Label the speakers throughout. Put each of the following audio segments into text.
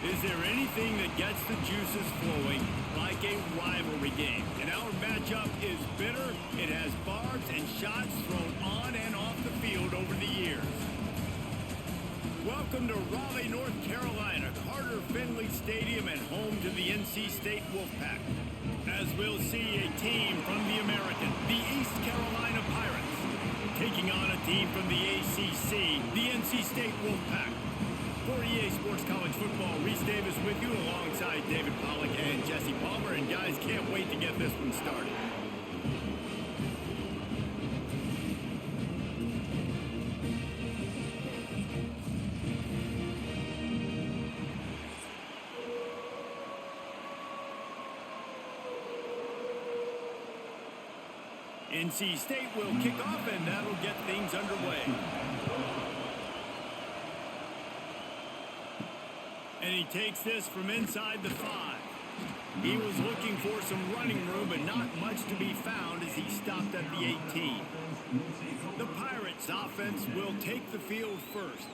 Speaker 1: Is there anything that gets the juices flowing like a rivalry game? And our matchup is bitter. It has barbs and shots thrown on and off the field over the years. Welcome to Raleigh, North Carolina, Carter Finley Stadium, and home to the NC State Wolfpack. As we'll see a team from the American, the East Carolina Pirates, taking on a team from the ACC, the NC State Wolfpack. For EA Sports College Football, Reese Davis with you alongside David Pollack and Jesse Palmer. And guys, can't wait to get this one started. NC State will kick off, and that'll get things underway. And he takes this from inside the 5. He was looking for some running room, but not much to be found as he stopped at the 18. The Pirates offense will take the field first.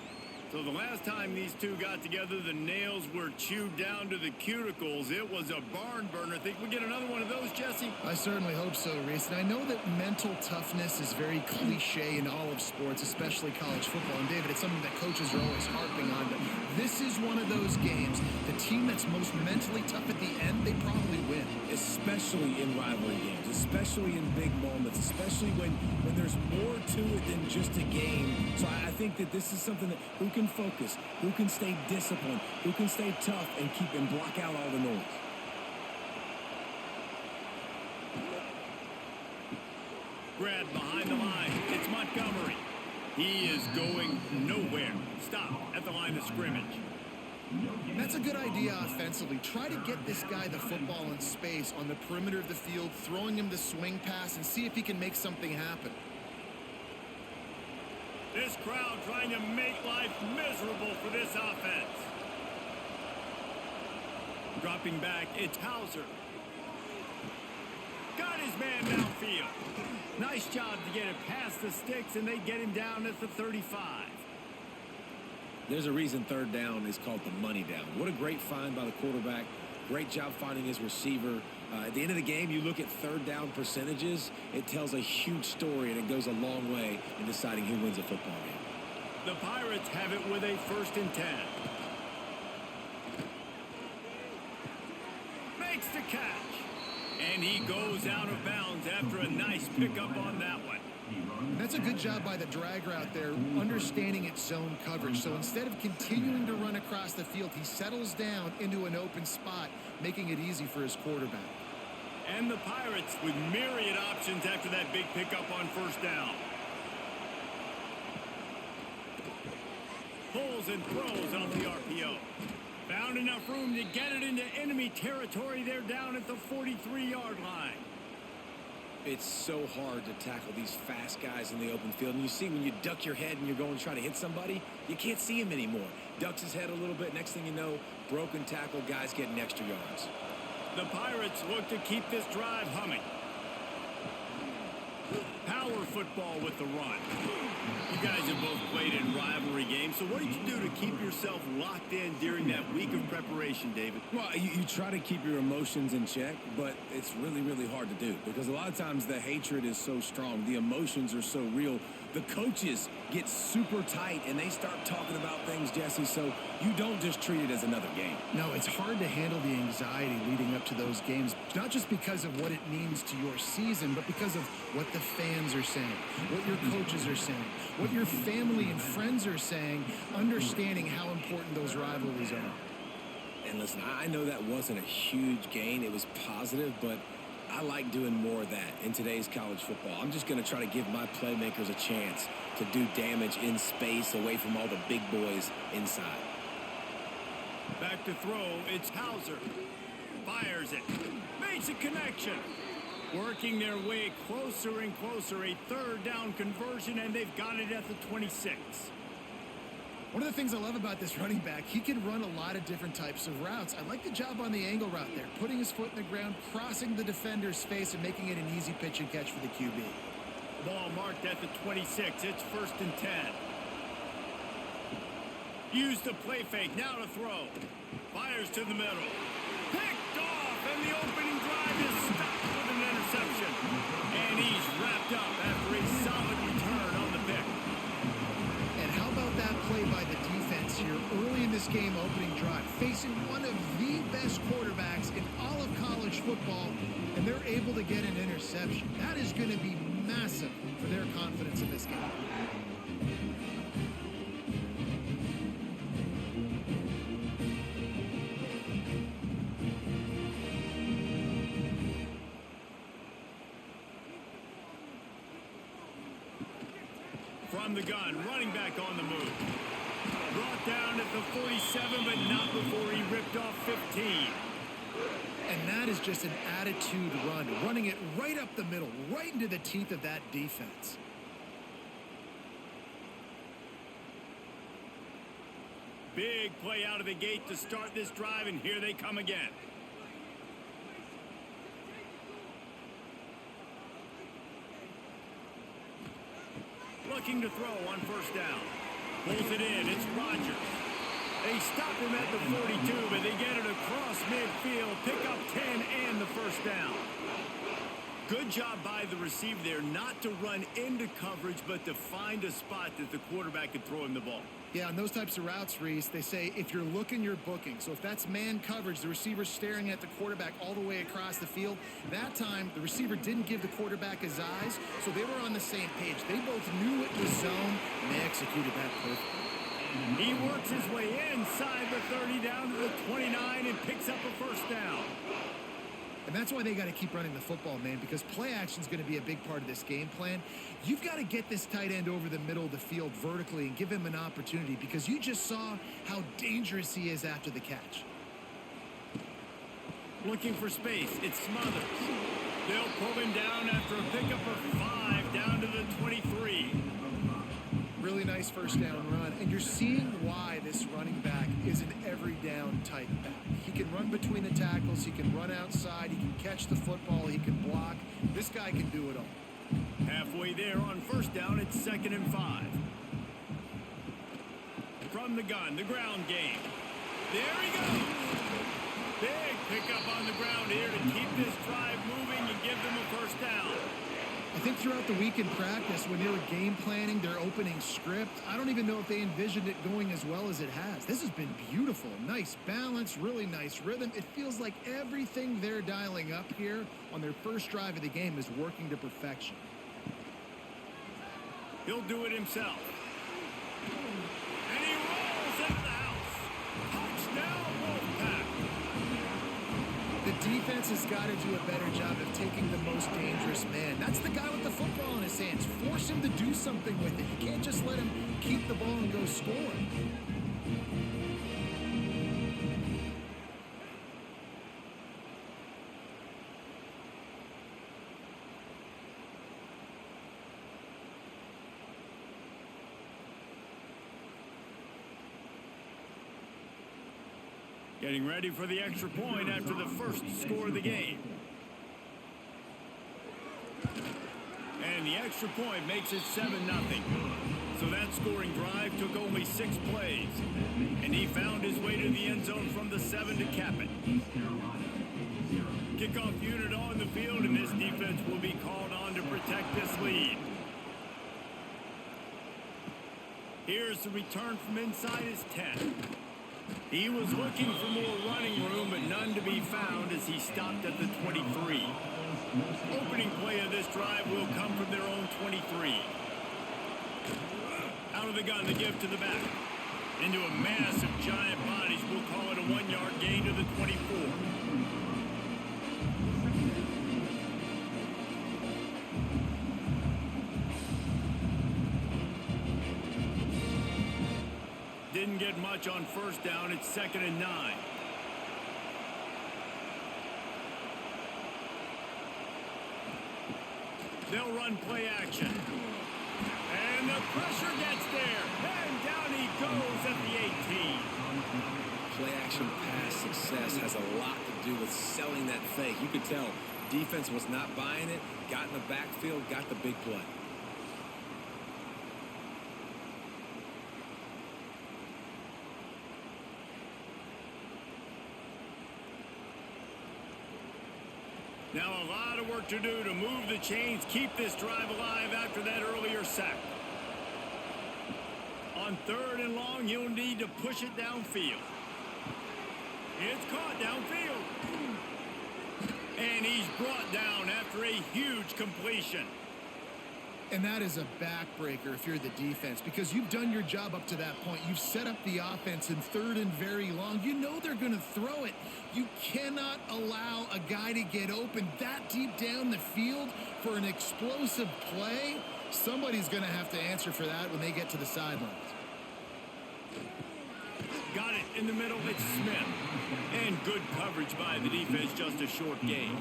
Speaker 1: So the last time these two got together, the nails were chewed down to the cuticles. It was a barn burner. Think we get another one of those, Jesse?
Speaker 2: I certainly hope so, Reese. And I know that mental toughness is very cliche in all of sports, especially college football. And, David, it's something that coaches are always harping on. But this is one of those games. The team that's most mentally tough at the end, they probably win.
Speaker 3: Especially in rivalry games, especially in big moments, especially when there's more to it than just a game. So I think that this is something that who can focus, who can stay disciplined, who can stay tough and keep and block out all the noise.
Speaker 1: Grab behind the line. It's Montgomery. He is going nowhere. Stop at the line of scrimmage.
Speaker 2: That's a good idea offensively. Try to get this guy the football in space on the perimeter of the field, throwing him the swing pass, and see if he can make something happen.
Speaker 1: This crowd trying to make life miserable for this offense. Dropping back, it's Hauser. Got his man downfield. Nice job to get it past the sticks, and they get him down at the 35.
Speaker 3: There's a reason third down is called the money down. What a great find by the quarterback. Great job finding his receiver. At the end of the game, you look at third down percentages. It tells a huge story, and it goes a long way in deciding who wins a football game.
Speaker 1: The Pirates have it with a 1st and 10. Makes the catch. And he goes out of bounds after a nice pickup on that one.
Speaker 2: That's a good job by the drag route there, understanding its zone coverage. So instead of continuing to run across the field, he settles down into an open spot, making it easy for his quarterback.
Speaker 1: And the Pirates with myriad options after that big pickup on 1st down. Pulls and throws off the RPO. Found enough room to get it into enemy territory. They're down at the 43-yard line.
Speaker 3: It's so hard to tackle these fast guys in the open field. And you see when you duck your head and you're going to try to hit somebody, you can't see him anymore. Ducks his head a little bit. Next thing you know, broken tackle, guys getting extra yards.
Speaker 1: The Pirates look to keep this drive humming. Power football with the run. You guys have both played in rivalry games, so what did you do to keep yourself locked in during that week of preparation, David?
Speaker 3: Well, you try to keep your emotions in check, but it's really, really hard to do because a lot of times the hatred is so strong. The emotions are so real. The coaches get super tight, and they start talking about things, Jesse, so you don't just treat it as another game.
Speaker 2: No, it's hard to handle the anxiety leading up to those games, not just because of what it means to your season, but because of what the fans are saying, what your coaches are saying, what your family and friends are saying, understanding how important those rivalries are.
Speaker 3: And listen, I know that wasn't a huge gain. It was positive, but I like doing more of that in today's college football. I'm just going to try to give my playmakers a chance to do damage in space away from all the big boys inside.
Speaker 1: Back to throw, it's Hauser. Fires it. Makes a connection. Working their way closer and closer. A 3rd down conversion, and they've got it at the 26.
Speaker 2: One of the things I love about this running back, he can run a lot of different types of routes. I like the job on the angle route there, putting his foot in the ground, crossing the defender's face, and making it an easy pitch and catch for the QB.
Speaker 1: Ball marked at the 26. It's 1st and 10. Use the play fake. Now to throw. Fires to the middle. Picked off, and the opening drive is stopped with an interception. And he's wrapped up after a solid return on the pick.
Speaker 2: And how about that play by the defense here early in this game opening drive, facing one of the best quarterbacks in all of college football, and they're able to get an interception. That is going to be massive for their confidence in this game.
Speaker 1: From the gun, running back on the move. Brought down at the 47, but not before he ripped off 15.
Speaker 2: And that is just an attitude run, running it right up the middle, right into the teeth of that defense.
Speaker 1: Big play out of the gate to start this drive, and here they come again. Looking to throw on first down. Pulls it in. It's Rodgers. They stop him at the 42, but they get it across midfield. Pick up 10 and the first down. Good job by the receiver there not to run into coverage, but to find a spot that the quarterback could throw him the ball.
Speaker 2: Yeah, on those types of routes, Reese, they say if you're looking, you're booking. So if that's man coverage, the receiver's staring at the quarterback all the way across the field. That time, the receiver didn't give the quarterback his eyes, so they were on the same page. They both knew it was zone, and they executed that perfectly.
Speaker 1: He works his way inside the 30 down to the 29 and picks up a first down.
Speaker 2: And that's why they got to keep running the football, man, because play action is going to be a big part of this game plan. You've got to get this tight end over the middle of the field vertically and give him an opportunity, because you just saw how dangerous he is after the catch.
Speaker 1: Looking for space. It's Smothers. They'll pull him down after a pickup of 5 down to the 23.
Speaker 2: Really nice first down run, and you're seeing why this running back is an every down type back. He can run between the tackles, he can run outside, he can catch the football, he can block. This guy can do it all.
Speaker 1: Halfway there on first down, it's 2nd and 5. From the gun, the ground game. There he goes. Big pickup on the ground here to keep this drive moving and give them a first down.
Speaker 2: I think throughout the week in practice, when they were game planning their opening script, I don't even know if they envisioned it going as well as it has. This has been beautiful. Nice balance, really nice rhythm. It feels like everything they're dialing up here on their first drive of the game is working to perfection.
Speaker 1: He'll do it himself. And he rolls into the house. Touchdown, Wolfpack.
Speaker 2: The defense has got to do a better job of taking the most dangerous man. That's the guy with the football in his hands. Force him to do something with it. You can't just let him keep the ball and go score.
Speaker 1: Getting ready for the extra point after the first score of the game. And the extra point makes it 7-0. So that scoring drive took only 6 plays. And he found his way to the end zone from the 7 to cap it. Kickoff unit on the field, and this defense will be called on to protect this lead. Here's the return from inside his 10. He was looking for more running room, but none to be found as he stopped at the 23. Opening play of this drive will come from their own 23. Out of the gun, the give to the back. Into a mass of giant bodies. We'll call it a 1-yard gain to the 24. Didn't get much on first down. It's 2nd and 9. They'll run play action. And the pressure gets there. And down he goes at the 18.
Speaker 3: Play action pass success has a lot to do with selling that fake. You could tell defense was not buying it, got in the backfield, got the big play.
Speaker 1: Now a lot of work to do to move the chains, keep this drive alive after that earlier sack. On 3rd and long, he'll need to push it downfield. It's caught downfield. And he's brought down after a huge completion.
Speaker 2: And that is a backbreaker if you're the defense, because you've done your job up to that point. You've set up the offense in 3rd and very long. You know they're going to throw it. You cannot allow a guy to get open that deep down the field for an explosive play. Somebody's going to have to answer for that when they get to the sidelines.
Speaker 1: Got it in the middle. It's Smith. And good coverage by the defense, just a short gain.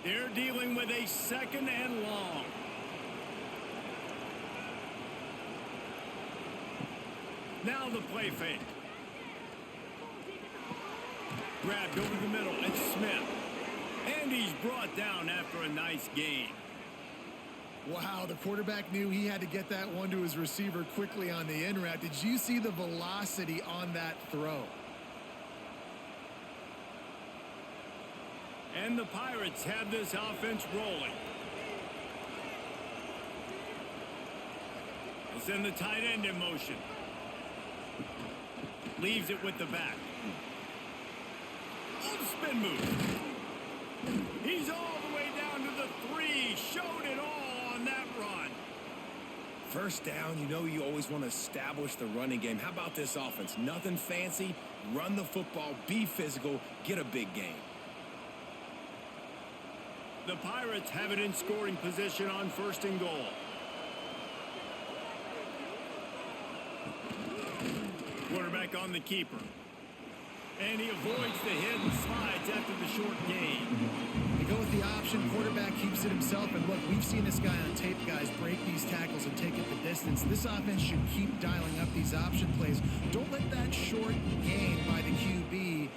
Speaker 1: They're dealing with a 2nd and long. Now the play fake. Grabbed over the middle. It's Smith. And he's brought down after a nice gain.
Speaker 2: Wow, the quarterback knew he had to get that one to his receiver quickly on the in route. Did you see the velocity on that throw?
Speaker 1: And the Pirates have this offense rolling. It's in the tight end in motion. Leaves it with the back. Oh, spin move. He's all the way down to the 3. Showed it all on that run.
Speaker 3: First down, you know you always want to establish the running game. How about this offense? Nothing fancy. Run the football, be physical, get a big gain.
Speaker 1: The Pirates have it in scoring position on 1st and goal. Quarterback on the keeper. And he avoids the hit and slides after the short gain.
Speaker 2: They go with the option. Quarterback keeps it himself. And look, we've seen this guy on tape, guys, break these tackles and take it the distance. This offense should keep dialing up these option plays. Don't let that short gain by the QB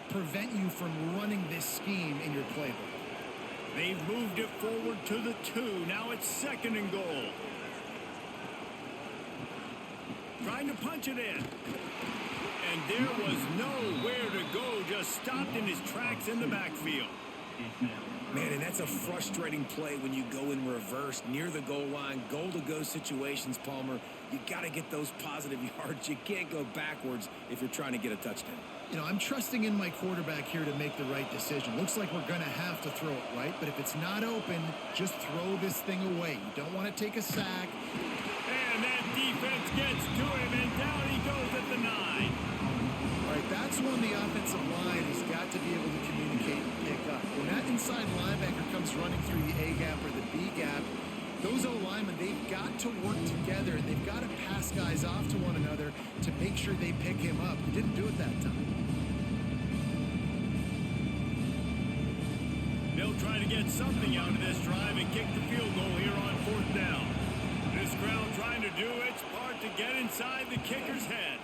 Speaker 2: prevent you from running this scheme in your playbook.
Speaker 1: They've moved it forward to the 2. Now it's 2nd and goal. Trying to punch it in. And there was nowhere to go. Just stopped in his tracks in the backfield.
Speaker 3: Man, and that's a frustrating play when you go in reverse near the goal line. Goal-to-go situations, Palmer. You got to get those positive yards. You can't go backwards if you're trying to get a touchdown.
Speaker 2: You know, I'm trusting in my quarterback here to make the right decision. Looks like we're going to have to throw it, right? But if it's not open, just throw this thing away. You don't want to take a sack.
Speaker 1: And that defense gets to him, and down he goes at the 9.
Speaker 2: All right, that's when the offensive line has got to be able to communicate and pick up. When that inside linebacker comes running through the A gap or the B gap, those O-linemen, they've got to work together, and they've got to pass guys off to one another to make sure they pick him up. They didn't do it that time.
Speaker 1: They'll try to get something out of this drive and kick the field goal here on 4th down. This crowd trying to do its part to get inside the kicker's head.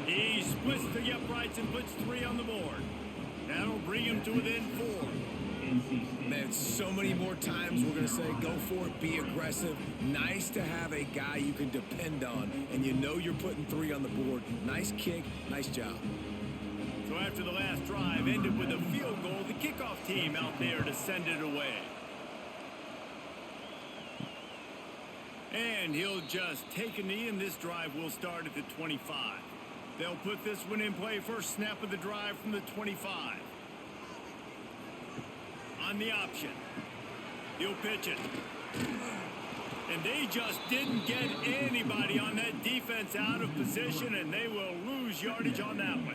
Speaker 1: He splits the uprights and puts 3 on the board. That'll bring him to within 4.
Speaker 3: Man, so many more times we're going to say go for it, be aggressive. Nice to have a guy you can depend on, and you know you're putting 3 on the board. Nice kick, nice job.
Speaker 1: So after the last drive ended with a field goal, the kickoff team out there to send it away. And he'll just take a knee, and this drive will start at the 25. They'll put this one in play. First snap of the drive from the 25. On the option. He'll pitch it. And they just didn't get anybody on that defense out of position, and they will lose yardage on that one.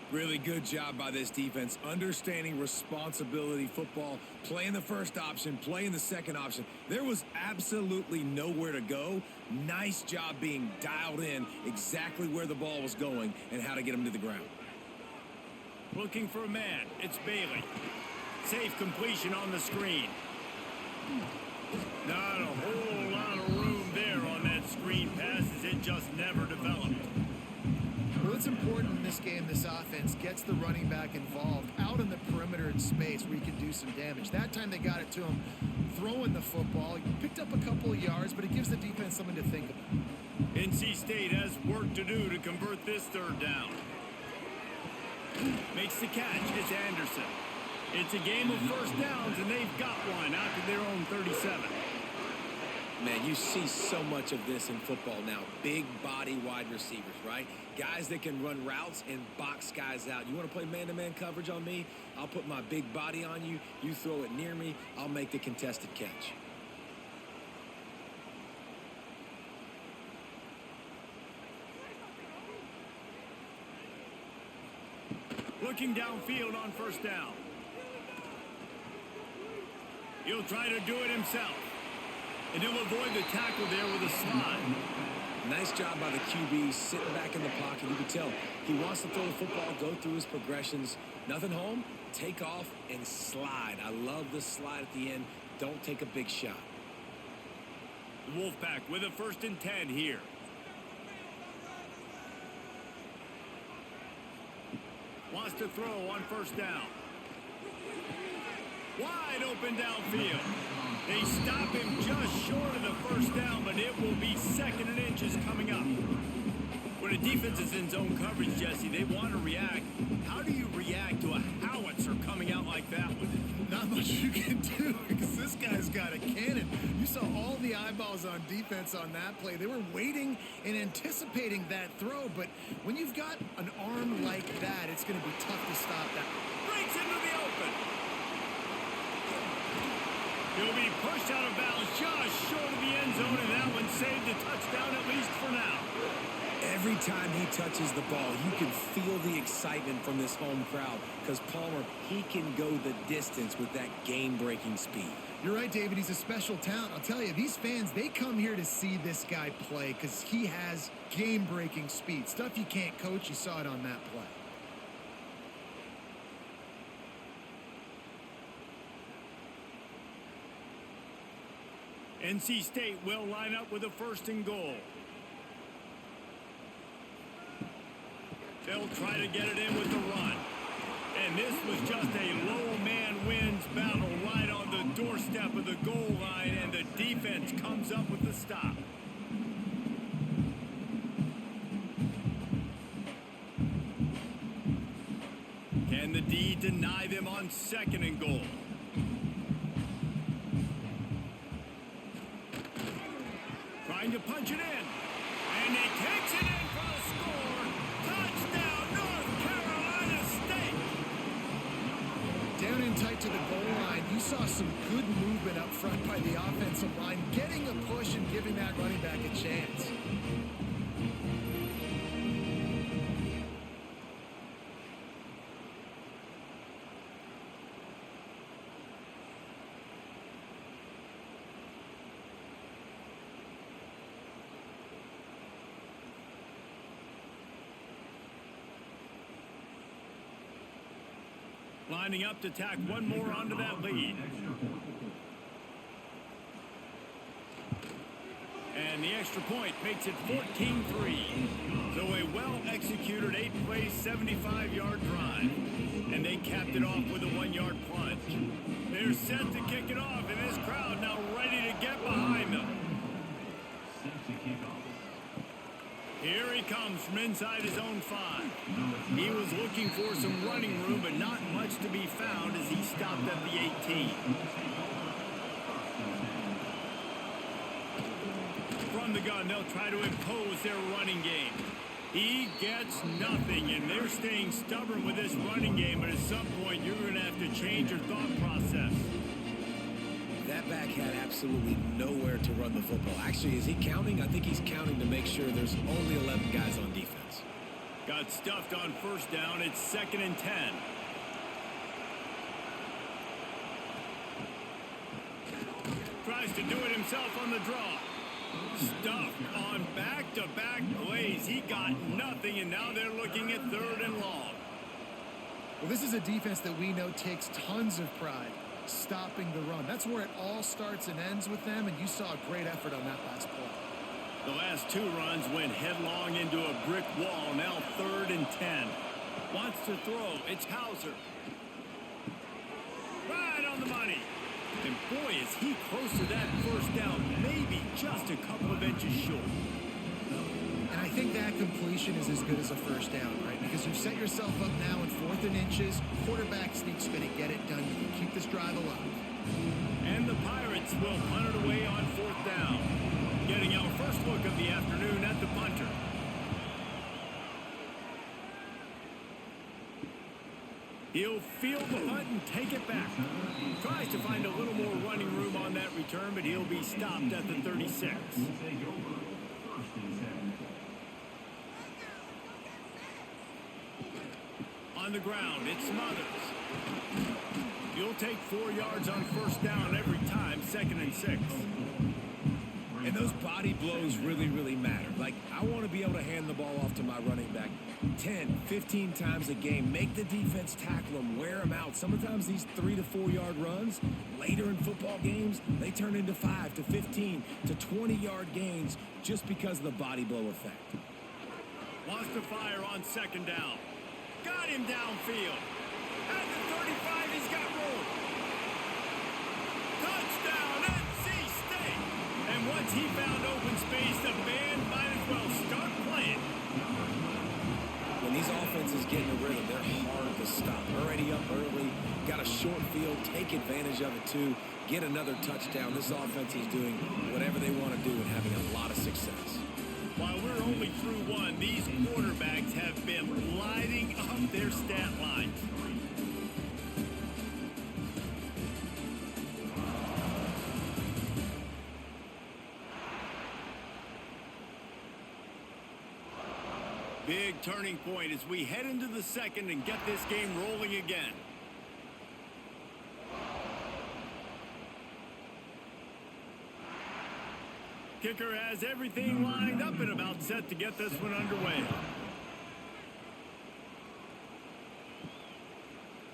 Speaker 3: Really good job by this defense, understanding responsibility football, playing the first option, playing the second option. There was absolutely nowhere to go. Nice job being dialed in exactly where the ball was going and how to get him to the ground.
Speaker 1: Looking for a man. It's Bailey. Safe completion on the screen. Not a whole lot of room there on that screen pass as it just never developed.
Speaker 2: Well, what's important in this game, this offense gets the running back involved out in the perimeter in space where he can do some damage. That time they got it to him throwing the football. He picked up a couple of yards, but it gives the defense something to think about.
Speaker 1: NC State has work to do to convert this third down. Makes the catch. It's Anderson. It's a game of first downs, and they've got one out to their own 37.
Speaker 3: Man, you see so much of this in football now. Big body wide receivers, right? Guys that can run routes and box guys out. You want to play man-to-man coverage on me? I'll put my big body on you. You throw it near me, I'll make the contested catch.
Speaker 1: Looking downfield on first down. He'll try to do it himself. And he'll avoid the tackle there with a slide.
Speaker 3: Nice job by the QB sitting back in the pocket. You can tell he wants to throw the football, go through his progressions. Nothing home, take off and slide. I love the slide at the end. Don't take a big shot.
Speaker 1: The Wolfpack with a 1st and 10 here. Wants to throw on first down. Wide open downfield. They stop him just short of the first down, but it will be 2nd and inches coming up. When a defense is in zone coverage, Jesse, they want to react. How do you react to a howitzer coming out like that with it?
Speaker 2: Not much you can do because this guy's got a cannon. You saw all the eyeballs on defense on that play. They were waiting and anticipating that throw, but when you've got an arm like that, it's going to be tough to stop that.
Speaker 1: Breaks into the open. He'll be pushed out of bounds just short of the end zone, and that one saved a touchdown at least for now.
Speaker 3: Every time he touches the ball, you can feel the excitement from this home crowd because Palmer, he can go the distance with that game-breaking speed.
Speaker 2: You're right, David. He's a special talent. I'll tell you, these fans, they come here to see this guy play because he has game-breaking speed. Stuff you can't coach. You saw it on that play.
Speaker 1: NC State will line up with a 1st and goal. They'll try to get it in with the run. And this was just a low man wins battle right on the doorstep of the goal line, and the defense comes up with the stop. Can the D deny them on 2nd and goal? Trying to punch it in. And he takes it in for the score. Touchdown, North Carolina State.
Speaker 2: Down in tight to the goal line, you saw some good movement up front by the offensive line, getting a push and giving that running back a chance.
Speaker 1: Lining up to tack one more onto that lead. And the extra point makes it 14-3. So a well-executed 8-play, 75-yard drive. And they capped it off with a 1-yard plunge. They're set to kick it off, and this crowd now ready to get behind them. Here he comes from inside his own 5. He was looking for some running room, but not much to be found as he stopped at the 18. From the gun, they'll try to impose their running game. He gets nothing, and they're staying stubborn with this running game, but at some point you're going to have to change your thought process.
Speaker 3: That back had absolutely nowhere to run the football. Actually, is he counting? I think he's counting to make sure there's only 11 guys on defense.
Speaker 1: Got stuffed on first down. It's 2nd and 10. Tries to do it himself on the draw. Stuffed on back-to-back plays. He got nothing, and now they're looking at 3rd and long.
Speaker 2: Well, this is a defense that we know takes tons of pride stopping the run. That's where it all starts and ends with them, and you saw a great effort on that last play.
Speaker 1: The last 2 runs went headlong into a brick wall. Now 3rd and 10. Wants to throw. It's Hauser. Right on the money. And boy, is he close to that first down. Maybe just a couple of inches short.
Speaker 2: And I think that completion is as good as a first down, right? Because you've set yourself up now in 4th and inches. Quarterback sneak spin it, get it done. You keep this drive alive.
Speaker 1: And the Pirates will punt it away on 4th down. Getting our first look of the afternoon at the punter. He'll field the punt and take it back. Tries to find a little more running room on that return, but he'll be stopped at the 36. On the ground, it's Smothers. You'll take 4 yards on first down every time, 2nd and 6.
Speaker 3: And those body blows really, really matter. Like, I want to be able to hand the ball off to my running back 10, 15 times a game. Make the defense tackle them, wear them out. Sometimes these 3 to 4 yard runs, later in football games, they turn into 5 to 15 to 20 yard gains just because of the body blow effect.
Speaker 1: Wants to fire on 2nd down. Got him downfield. At the 35, he's got room. Touchdown, NC State. And once he found open space, the band might as well start playing.
Speaker 3: When these offenses get in a rhythm, they're hard to stop. Already up early, got a short field, take advantage of it too, get another touchdown. This offense is doing whatever they want to do and having a lot of success.
Speaker 1: While we're only through 1, these quarterbacks have been lighting up their stat lines. Big turning point as we head into the 2nd and get this game rolling again. Kicker has everything lined up and about set to get this one underway.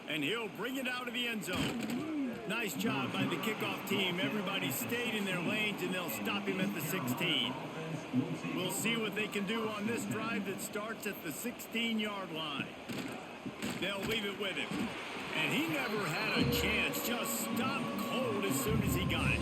Speaker 1: And he'll bring it out of the end zone. Nice job by the kickoff team. Everybody stayed in their lanes, and they'll stop him at the 16. We'll see what they can do on this drive that starts at the 16-yard line. They'll leave it with him. And he never had a chance. Just stopped cold as soon as he got it.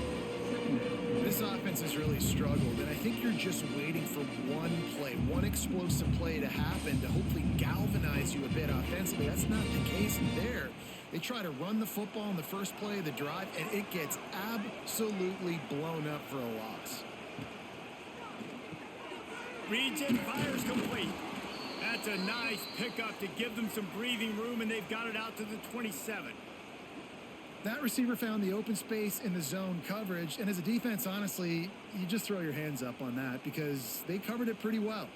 Speaker 2: This offense has really struggled, and I think you're just waiting for one play, one explosive play to happen to hopefully galvanize you a bit offensively. That's not the case there. They try to run the football in the first play of the drive, and it gets absolutely blown up for a loss.
Speaker 1: Reads it, fires complete. That's a nice pickup to give them some breathing room, and they've got it out to the 27.
Speaker 2: That receiver found the open space in the zone coverage, and as a defense, honestly, you just throw your hands up on that because they covered it pretty well.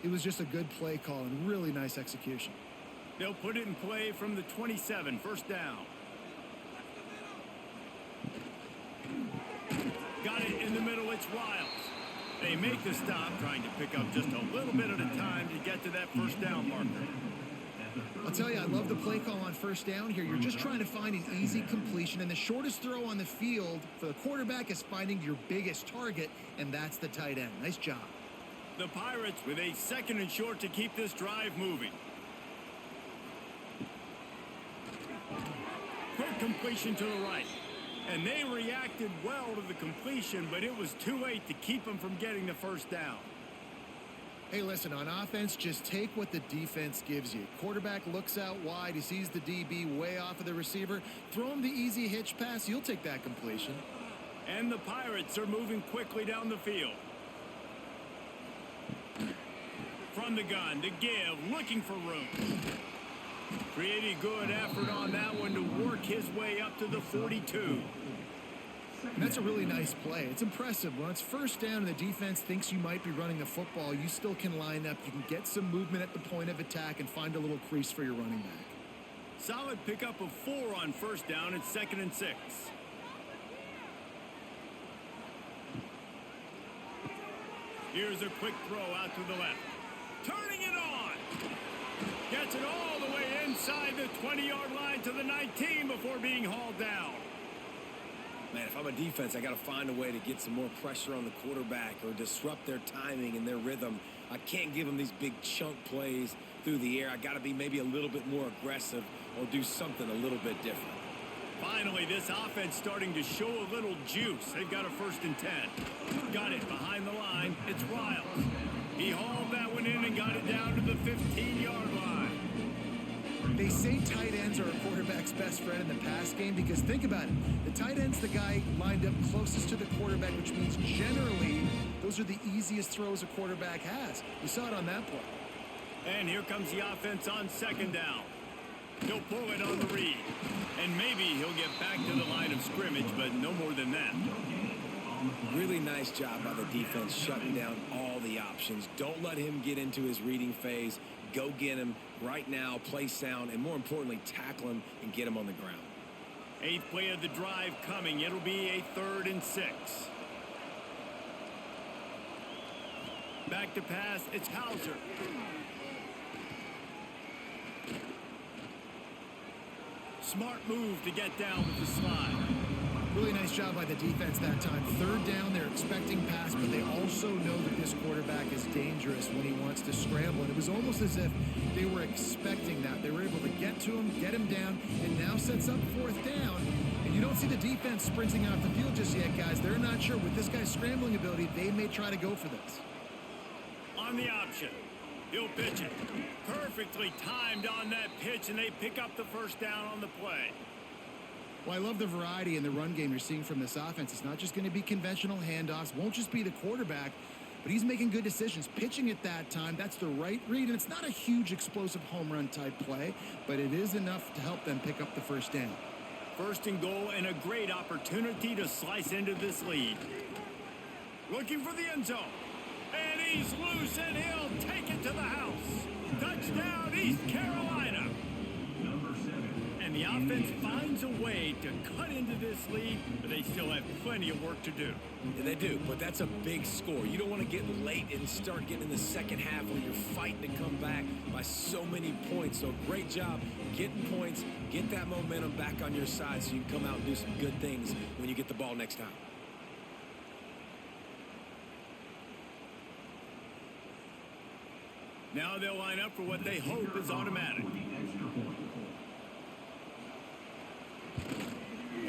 Speaker 2: It was just a good play call and really nice execution.
Speaker 1: They'll put it in play from the 27, first down. Got it in the middle, it's Wiles. They make the stop, trying to pick up just a little bit at a time to get to that first down marker.
Speaker 2: I'll tell you, I love the play call on first down here. You're just trying to find an easy completion, and the shortest throw on the field for the quarterback is finding your biggest target, and that's the tight end. Nice job.
Speaker 1: The Pirates with a 2nd and short to keep this drive moving. Quick completion to the right. And they reacted well to the completion, but it was too late to keep them from getting the first down.
Speaker 2: Hey, listen, on offense, just take what the defense gives you. Quarterback looks out wide. He sees the DB way off of the receiver. Throw him the easy hitch pass. You'll take that completion.
Speaker 1: And the Pirates are moving quickly down the field. From the gun to give, looking for room. Pretty good effort on that one to work his way up to the 42.
Speaker 2: And that's a really nice play. It's impressive. When it's first down and the defense thinks you might be running the football, you still can line up. You can get some movement at the point of attack and find a little crease for your running back.
Speaker 1: Solid pickup of 4 on first down. It's 2nd and 6. Here's a quick throw out to the left. Turning it on. Gets it all the way inside the 20-yard line to the 19 before being hauled down.
Speaker 3: Man, if I'm a defense, I got to find a way to get some more pressure on the quarterback or disrupt their timing and their rhythm. I can't give them these big chunk plays through the air. I got to be maybe a little bit more aggressive or do something a little bit different.
Speaker 1: Finally, this offense starting to show a little juice. They've got a 1st and 10. Got it behind the line. It's Riles. He hauled that one in and got it down to the 15-yard line.
Speaker 2: They say tight ends are a quarterback's best friend in the pass game because think about it. The tight end's the guy lined up closest to the quarterback, which means generally those are the easiest throws a quarterback has. You saw it on that play.
Speaker 1: And here comes the offense on 2nd down. He'll pull it on the read. And maybe he'll get back to the line of scrimmage, but no more than that.
Speaker 3: Really nice job by the defense shutting down all the options. Don't let him get into his reading phase. Go get him right now, play sound, and more importantly, tackle him and get him on the ground.
Speaker 1: 8th play of the drive coming. It'll be a 3rd and 6. Back to pass. It's Hauser. Smart move to get down with the slide.
Speaker 2: Really nice job by the defense that time. 3rd down, they're expecting pass, but they also know that this quarterback is dangerous when he wants to scramble. And it was almost as if they were expecting that. They were able to get to him, get him down, and now sets up 4th down. And you don't see the defense sprinting off the field just yet, guys. They're not sure. With this guy's scrambling ability, they may try to go for this.
Speaker 1: On the option. He'll pitch it. Perfectly timed on that pitch, and they pick up the 1st down on the play.
Speaker 2: Well, I love the variety in the run game you're seeing from this offense. It's not just going to be conventional handoffs. Won't just be the quarterback, but he's making good decisions. Pitching at that time, that's the right read. And it's not a huge explosive home run type play, but it is enough to help them pick up the 1st down.
Speaker 1: 1st and goal and a great opportunity to slice into this lead. Looking for the end zone. And he's loose, and he'll take it to the house. Touchdown, East Carolina. And the offense finds a way to cut into this lead, but they still have plenty of work to do.
Speaker 3: Yeah, they do, but that's a big score. You don't want to get late and start getting in the 2nd half where you're fighting to come back by so many points. So great job getting points, get that momentum back on your side so you can come out and do some good things when you get the ball next time.
Speaker 1: Now they'll line up for what they hope is automatic.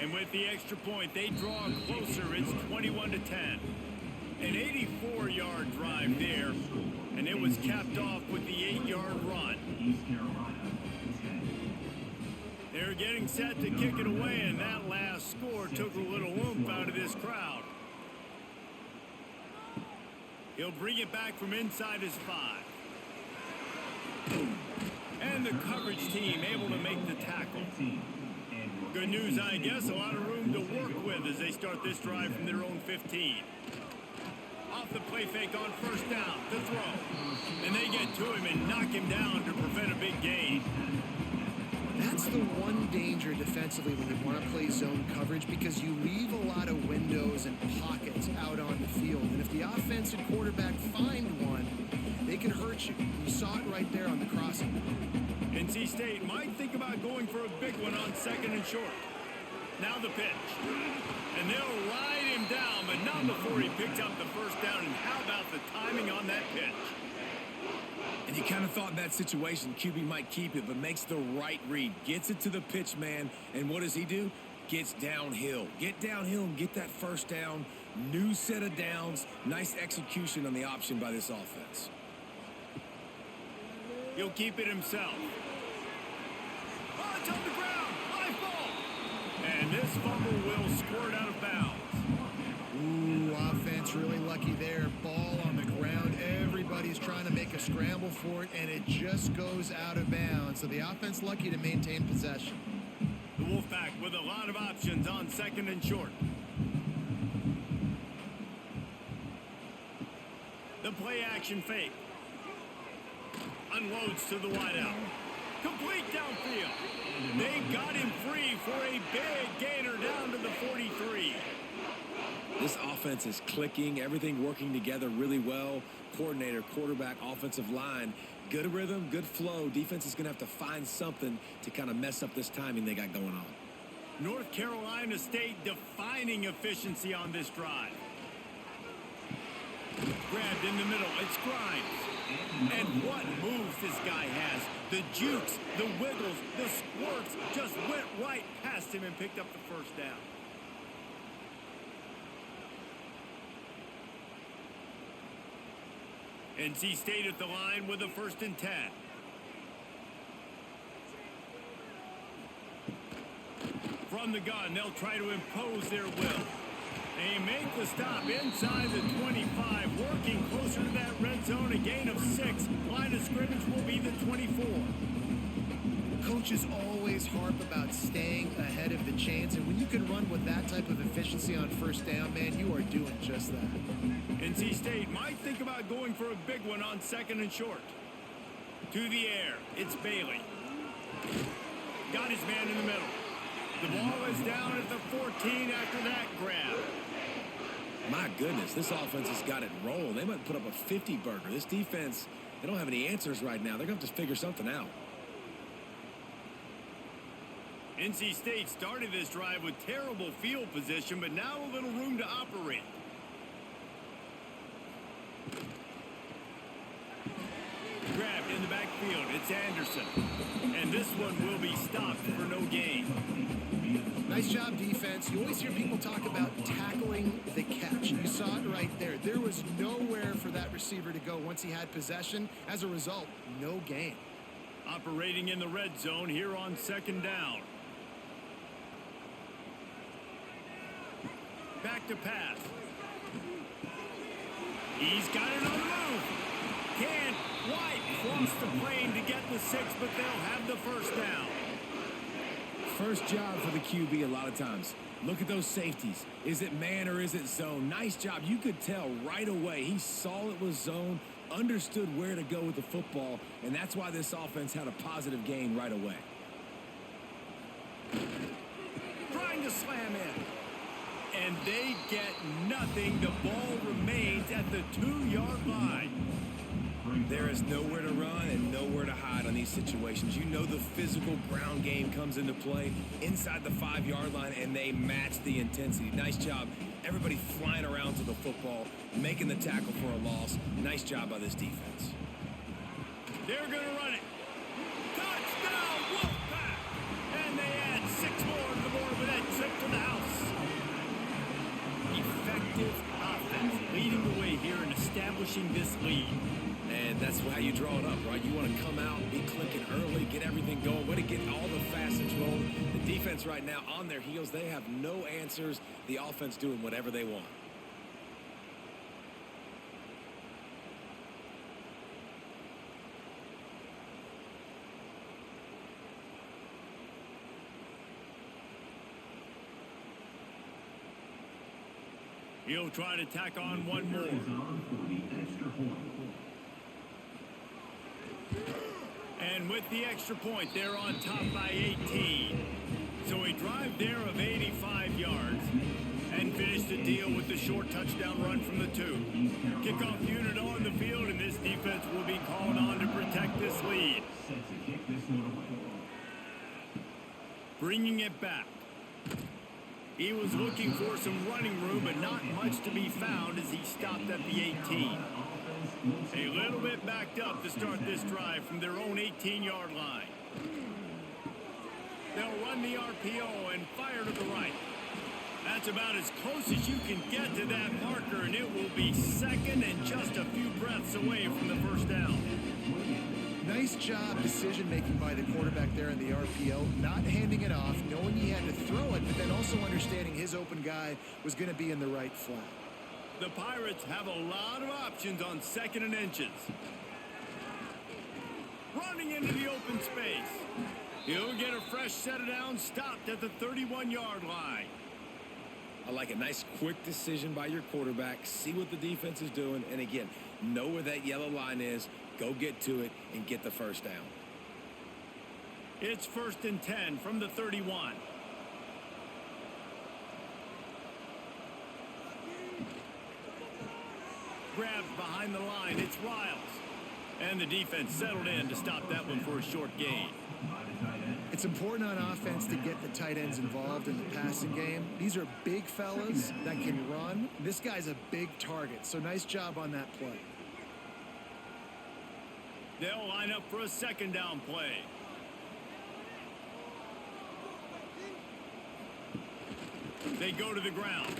Speaker 1: And with the extra point, they draw closer. It's 21-10. An 84-yard drive there, and it was capped off with the 8-yard run. They're getting set to kick it away, and that last score took a little oomph out of this crowd. He'll bring it back from inside his 5. And the coverage team able to make the tackle. Good news, I guess, a lot of room to work with as they start this drive from their own 15. Off the play fake on 1st down, the throw. And they get to him and knock him down to prevent a big gain.
Speaker 2: That's the one danger defensively when you want to play zone coverage, because you leave a lot of windows and pockets out on the field. And if the offense and quarterback find one, they can hurt you. You saw it right there on the crossing.
Speaker 1: NC State might think about going for a big one on 2nd and short. Now the pitch. And they'll ride him down, but not before he picks up the 1st down. And how about the timing on that pitch?
Speaker 3: And you kind of thought in that situation QB might keep it, but makes the right read. Gets it to the pitch man, and what does he do? Gets downhill. Get downhill and get that 1st down. New set of downs. Nice execution on the option by this offense.
Speaker 1: He'll keep it himself. Oh, it's on the ground. High ball. And this fumble will squirt out of bounds.
Speaker 2: Ooh, offense really lucky there. Ball on the ground. Everybody's trying to make a scramble for it, and it just goes out of bounds. So the offense lucky to maintain possession.
Speaker 1: The Wolfpack with a lot of options on 2nd and short. The play action fake. Unloads to the wideout. Complete downfield. They got him free for a big gainer down to the 43.
Speaker 3: This offense is clicking, everything working together really well. Coordinator, quarterback, offensive line, good rhythm, good flow. Defense is going to have to find something to kind of mess up this timing they got going on.
Speaker 1: North Carolina State defining efficiency on this drive. Grabbed in the middle. It's Grimes. And what moves this guy has. The jukes, the wiggles, the squirts just went right past him and picked up the first down. NC State at the line with a 1st and 10. From the gun, they'll try to impose their will. They make the stop inside the 25, working closer to that red zone, a gain of 6. Line of scrimmage will be the 24.
Speaker 2: Coaches always harp about staying ahead of the chains, and when you can run with that type of efficiency on 1st down, man, you are doing just that.
Speaker 1: NC State might think about going for a big one on 2nd and short. To the air, it's Bailey. Got his man in the middle. The ball is down at the 14 after that grab.
Speaker 3: My goodness, this offense has got it rolling. They might put up a 50-burger. This defense, they don't have any answers right now. They're going to have to figure something out.
Speaker 1: NC State started this drive with terrible field position, but now a little room to operate. Grabbed in the backfield. It's Anderson. And this one will be stopped for no gain.
Speaker 2: Nice job, defense. You always hear people talk about tackling the catch. You saw it right there. There was nowhere for that receiver to go once he had possession. As a result, no gain.
Speaker 1: Operating in the red zone here on 2nd down. Back to pass. He's got it on the move. Can't quite cross the plane to get the 6, but they'll have the 1st down.
Speaker 3: First job for the QB a lot of times. Look at those safeties. Is it man or is it zone? Nice job. You could tell right away. He saw it was zone, understood where to go with the football, and that's why this offense had a positive gain right away.
Speaker 1: Trying to slam in. And they get nothing. The ball remains at the 2-yard line.
Speaker 3: There is nowhere to run and nowhere to hide on these situations. You know the physical ground game comes into play inside the 5-yard line, and they match the intensity. Nice job. Everybody flying around to the football, making the tackle for a loss. Nice job by this defense.
Speaker 1: They're going to run it. Touchdown, Wolfpack! And they add 6 more to the board with that trip to the house. Effective offense leading the way here and establishing this lead.
Speaker 3: And that's how you draw it up, right? You want to come out, be clicking early, get everything going, way to get all the facets rolling. The defense right now on their heels, they have no answers. The offense doing whatever they want.
Speaker 1: He'll try to tack on one more. And with the extra point, they're on top by 18. So a drive there of 85 yards. And finish the deal with the short touchdown run from the 2. Kickoff unit on the field, and this defense will be called on to protect this lead. Bringing it back. He was looking for some running room, but not much to be found as he stopped at the 18. A little bit backed up to start this drive from their own 18-yard line. They'll run the RPO and fire to the right. That's about as close as you can get to that marker, and it will be 2nd and just a few breaths away from the 1st down.
Speaker 2: Nice job decision-making by the quarterback there in the RPO, not handing it off, knowing he had to throw it, but then also understanding his open guy was going to be in the right flat.
Speaker 1: The Pirates have a lot of options on 2nd and inches. Running into the open space. He'll get a fresh set of downs, stopped at the 31-yard line.
Speaker 3: I like a nice quick decision by your quarterback. See what the defense is doing. And again, know where that yellow line is. Go get to it and get the 1st down.
Speaker 1: It's 1st and 10 from the 31. Grabbed behind the line. It's Riles. And the defense settled in to stop that one for a short gain.
Speaker 2: It's important on offense to get the tight ends involved in the passing game. These are big fellas that can run. This guy's a big target, so nice job on that play.
Speaker 1: They'll line up for a second down play. They go to the ground.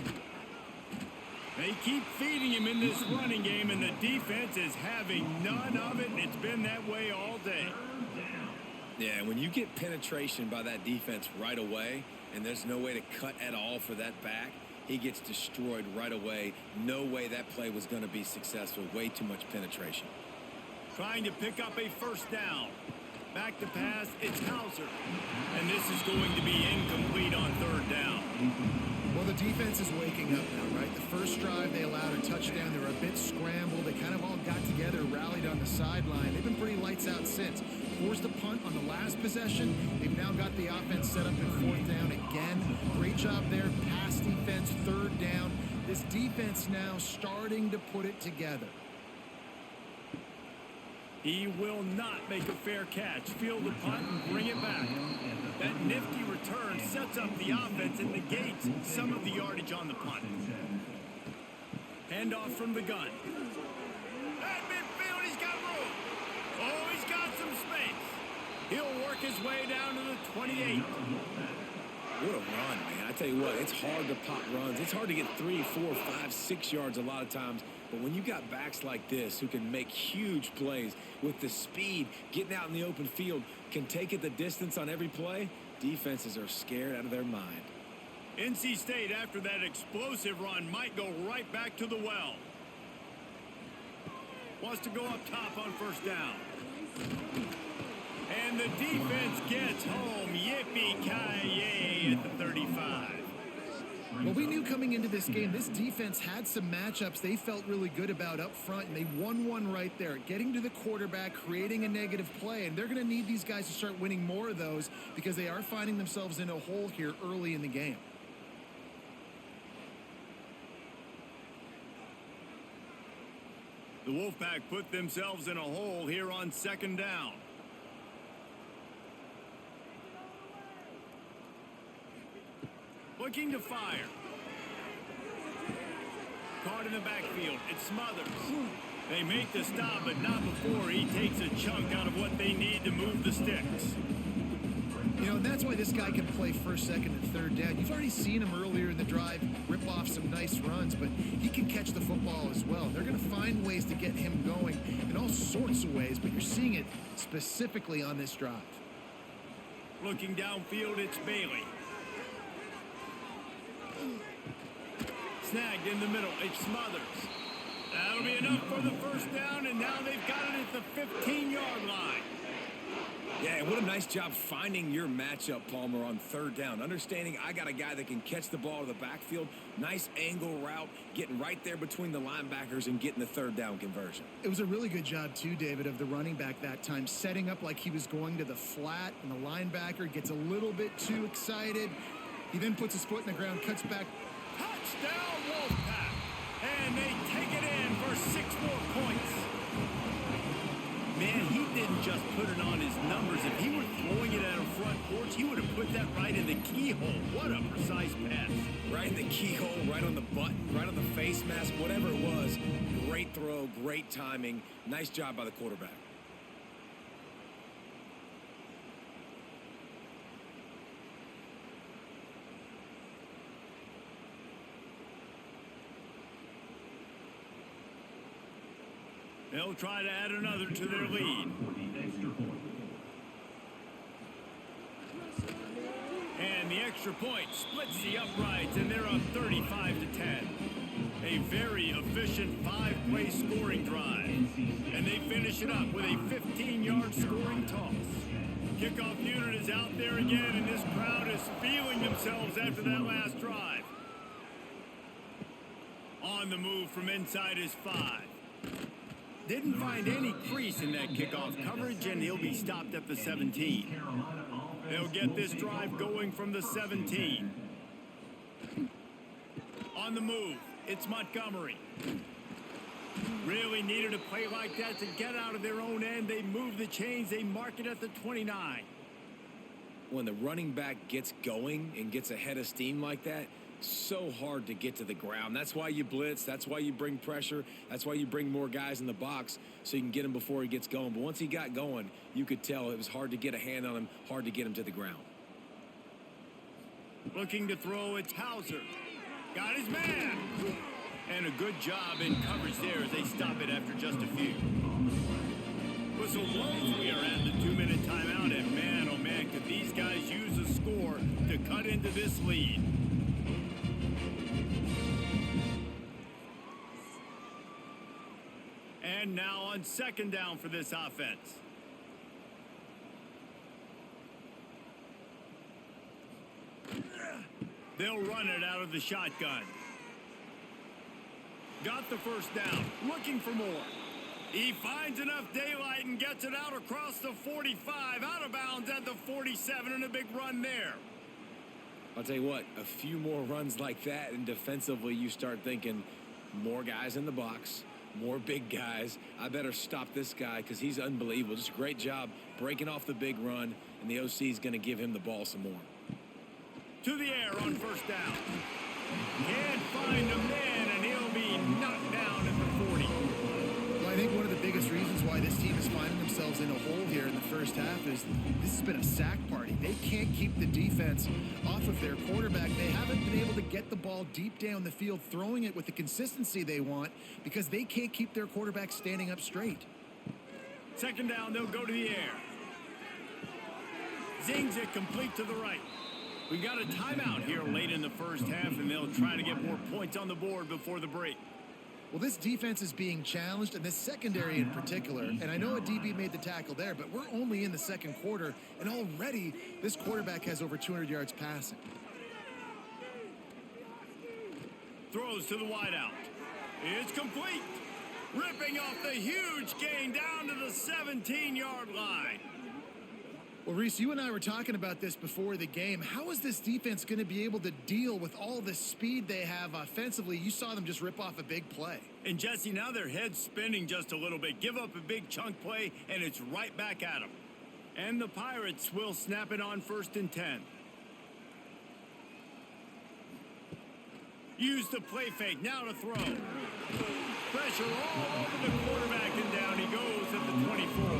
Speaker 1: They keep feeding him in this running game, and the defense is having none of it, and it's been that way all day.
Speaker 3: Yeah, when you get penetration by that defense right away, and there's no way to cut at all for that back, he gets destroyed right away. No way that play was going to be successful. Way too much penetration.
Speaker 1: Trying to pick up a first down. Back to pass, it's Hauser. And this is going to be incomplete on third down.
Speaker 2: Well, the defense is waking up now, right? The first drive, they allowed a touchdown. They were a bit scrambled. They kind of all got together, rallied on the sideline. They've been pretty lights out since. Forced a punt on the last possession. They've now got the offense set up in fourth down again. Great job there. Pass defense, third down. This defense now starting to put it together.
Speaker 1: He will not make a fair catch. Field the punt and bring it back. That nifty return sets up the offense and negates some of the yardage on the punt. Handoff from the gun. At midfield, he's got room. Oh, he's got some space. He'll work his way down to the 28.
Speaker 3: What a run, man. I tell you what, it's hard to pop runs. It's hard to get 3, 4, 5, 6 yards a lot of times. But when you got backs like this who can make huge plays with the speed, getting out in the open field, can take it the distance on every play, defenses are scared out of their mind.
Speaker 1: NC State, after that explosive run, might go right back to the well. Wants to go up top on first down. And the defense gets home. Yippee-ki-yay at the 35.
Speaker 2: Well, we knew coming into this game, this defense had some matchups they felt really good about up front, and they won one right there, getting to the quarterback, creating a negative play, and they're going to need these guys to start winning more of those because they are finding themselves in a hole here early in the game.
Speaker 1: The Wolfpack put themselves in a hole here on second down. Looking to fire. Caught in the backfield. It's Smothers. They make the stop, but not before he takes a chunk out of what they need to move the sticks.
Speaker 2: You know, that's why this guy can play first, second, and third down. You've already seen him earlier in the drive rip off some nice runs, but he can catch the football as well. They're going to find ways to get him going in all sorts of ways, but you're seeing it specifically on this drive.
Speaker 1: Looking downfield, it's Bailey. Snagged in the middle, it's Smothers. That'll be enough for the first down, and now they've got it at the 15-yard line.
Speaker 3: Yeah, what a nice job finding your matchup, Palmer, on third down. Understanding I got a guy that can catch the ball to the backfield. Nice angle route, getting right there between the linebackers and getting the third down conversion.
Speaker 2: It was a really good job, too, David, of the running back that time, setting up like he was going to the flat, and the linebacker gets a little bit too excited. He then puts his foot in the ground, cuts back.
Speaker 1: Touchdown, Wolfpack! And they take it in for 6 more points. Man, he didn't just put it on his numbers. If he were throwing it at a front porch, he would have put that right in the keyhole. What a precise pass.
Speaker 3: Right in the keyhole, right on the button, right on the face mask, whatever it was. Great throw, great timing. Nice job by the quarterback.
Speaker 1: They'll try to add another to their lead. And the extra point splits the uprights, and they're up 35-10. A very efficient 5-play scoring drive. And they finish it up with a 15-yard scoring toss. Kickoff unit is out there again, and this crowd is feeling themselves after that last drive. On the move from inside his 5. Didn't find any crease in that kickoff coverage, and he'll be stopped at the 17. They'll get this drive going from the 17. On the move, it's Montgomery. Really needed a play like that to get out of their own end. They move the chains. They mark it at the 29.
Speaker 3: when the running back gets going and gets ahead of steam like that, so hard to get to the ground. That's why you blitz. That's why you bring pressure. That's why you bring more guys in the box so you can get him before he gets going. But once he got going, you could tell it was hard to get a hand on him, hard to get him to the ground.
Speaker 1: Looking to throw, it's Hauser. Got his man. And a good job in coverage there as they stop it after just a few. Whistle blows. We are at the 2-minute timeout. And man, oh man, could these guys use a score to cut into this lead. And now on second down for this offense. They'll run it out of the shotgun. Got the first down. Looking for more. He finds enough daylight and gets it out across the 45. Out of bounds at the 47 and a big run there.
Speaker 3: I'll tell you what, a few more runs like that and defensively you start thinking more guys in the box. More big guys. I better stop this guy because he's unbelievable. Just a great job breaking off the big run, and the OC is going to give him the ball some more.
Speaker 1: To the air on first down. Can't find a man, and he'll be knocked down at the 40.
Speaker 2: Well, I think one of the biggest reasons why this team is finding themselves in a hole here in the first half is this has been a sack party. They can't keep the defense off of their quarterback. They haven't been able to get the ball deep down the field, throwing it with the consistency they want because they can't keep their quarterback standing up straight.
Speaker 1: Second down, they'll go to the air. Zings it complete to the right. We've got a timeout here late in the first half, and they'll try to get more points on the board before the break.
Speaker 2: Well, this defense is being challenged, and this secondary in particular. And I know a DB made the tackle there, but we're only in the second quarter, and already this quarterback has over 200 yards passing.
Speaker 1: Throws to the wideout. It's complete. Ripping off the huge gain down to the 17-yard line.
Speaker 2: Well, Reese, you and I were talking about this before the game. How is this defense going to be able to deal with all the speed they have offensively? You saw them just rip off a big play.
Speaker 1: And, Jesse, now their head's spinning just a little bit. Give up a big chunk play, and it's right back at them. And the Pirates will snap it on 1st and 10. Use the play fake. Now to throw. Pressure all over the quarterback, and down he goes at the 24.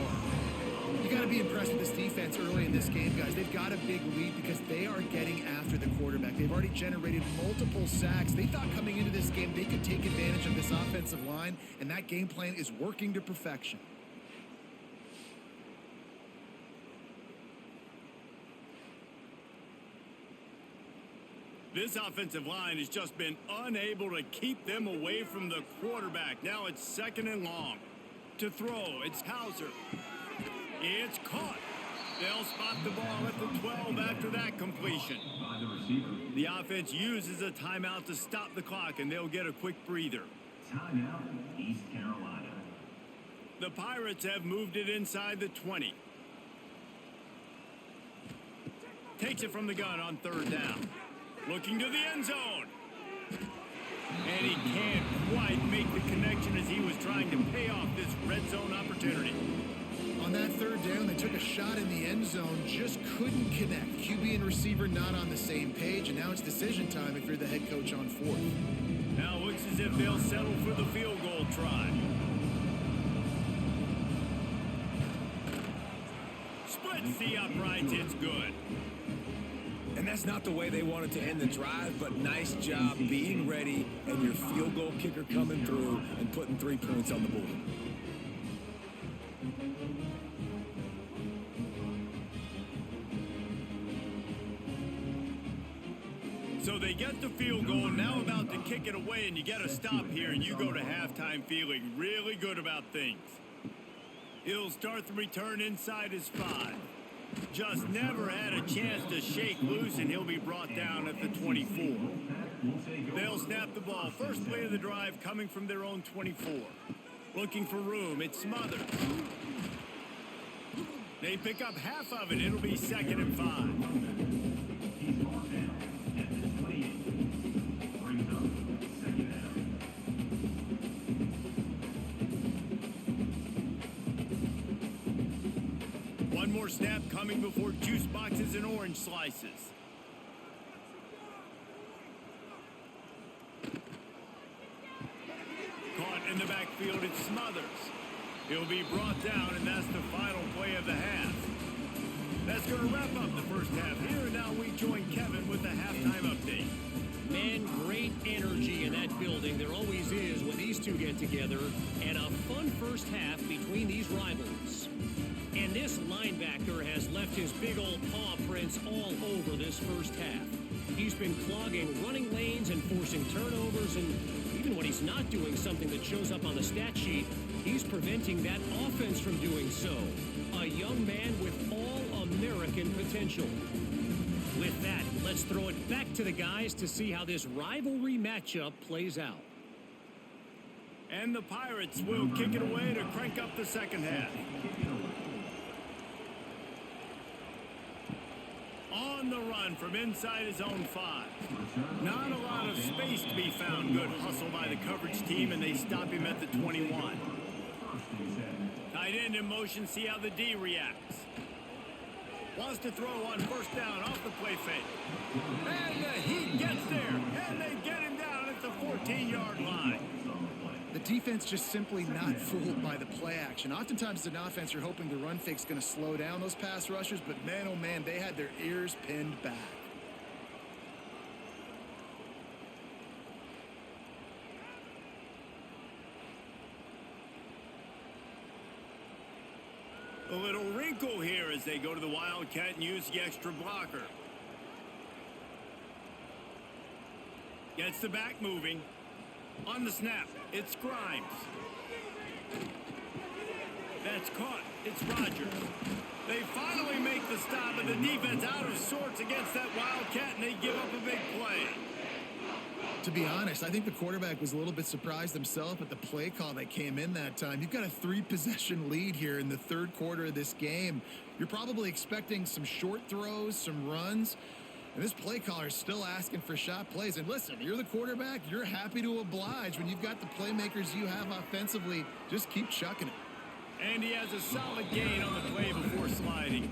Speaker 2: You got to be impressed with this defense early in this game, guys. They've got a big lead because they are getting after the quarterback. They've already generated multiple sacks. They thought coming into this game they could take advantage of this offensive line, and that game plan is working to perfection.
Speaker 1: This offensive line has just been unable to keep them away from the quarterback. Now it's second and long. To throw, it's Hauser. It's caught. They'll spot the ball at the 12 after that completion. The offense uses a timeout to stop the clock, and they'll get a quick breather.
Speaker 4: Timeout, East Carolina.
Speaker 1: The Pirates have moved it inside the 20. Takes it from the gun on third down. Looking to the end zone. And he can't quite make the connection as he was trying to pay off this red zone opportunity.
Speaker 2: On that third down, they took a shot in the end zone, just couldn't connect. QB and receiver not on the same page, and now it's decision time if you're the head coach on fourth.
Speaker 1: Now it looks as if they'll settle for the field goal try. Splits the uprights, it's good.
Speaker 3: And that's not the way they wanted to end the drive, but nice job being ready and your field goal kicker coming through and putting 3 points on the board.
Speaker 1: So they get the field goal, now about to kick it away, and you get a stop here, and you go to halftime feeling really good about things. He'll start the return inside his 5. Just never had a chance to shake loose, and he'll be brought down at the 24. They'll snap the ball. First play of the drive coming from their own 24. Looking for room. It's Smothers. They pick up half of it. It'll be 2nd and 5. First snap coming before juice boxes and orange slices. Caught in the backfield, it's Smothers. He'll be brought down, and that's the final play of the half. That's going to wrap up the first half here, and now we join Kevin with the halftime update.
Speaker 5: Man, great energy in that building. There always is when these two get together, and a fun first half between these rivals. And this linebacker has left his big old paw prints all over this first half. He's been clogging running lanes and forcing turnovers, and even when he's not doing something that shows up on the stat sheet, he's preventing that offense from doing so. A young man with all-American potential. With that, let's throw it back to the guys to see how this rivalry matchup plays out.
Speaker 1: And the Pirates will kick it away to crank up the second half. On the run from inside his own 5. Not a lot of space to be found. Good hustle by the coverage team, and they stop him at the 21. Tight end in motion, see how the D reacts. Wants to throw on first down off the play fake. And he gets there, and they get him down at the 14-yard line.
Speaker 2: The defense just simply not fooled by the play action. Oftentimes, as an offense, you're hoping the run fake's going to slow down those pass rushers, but man, oh man, they had their ears pinned back.
Speaker 1: A little wrinkle here as they go to the Wildcat and use the extra blocker. Gets the back moving. On the snap, it's Grimes. That's caught. It's Rogers. They finally make the stop, and the defense out of sorts against that Wildcat, and they give up a big play.
Speaker 2: To be honest, I think the quarterback was a little bit surprised himself at the play call that came in that time. You've got a 3-possession lead here in the third quarter of this game. You're probably expecting some short throws, some runs. And this play caller is still asking for shot plays. And listen, you're the quarterback. You're happy to oblige when you've got the playmakers you have offensively. Just keep chucking it.
Speaker 1: And he has a solid gain on the play before sliding.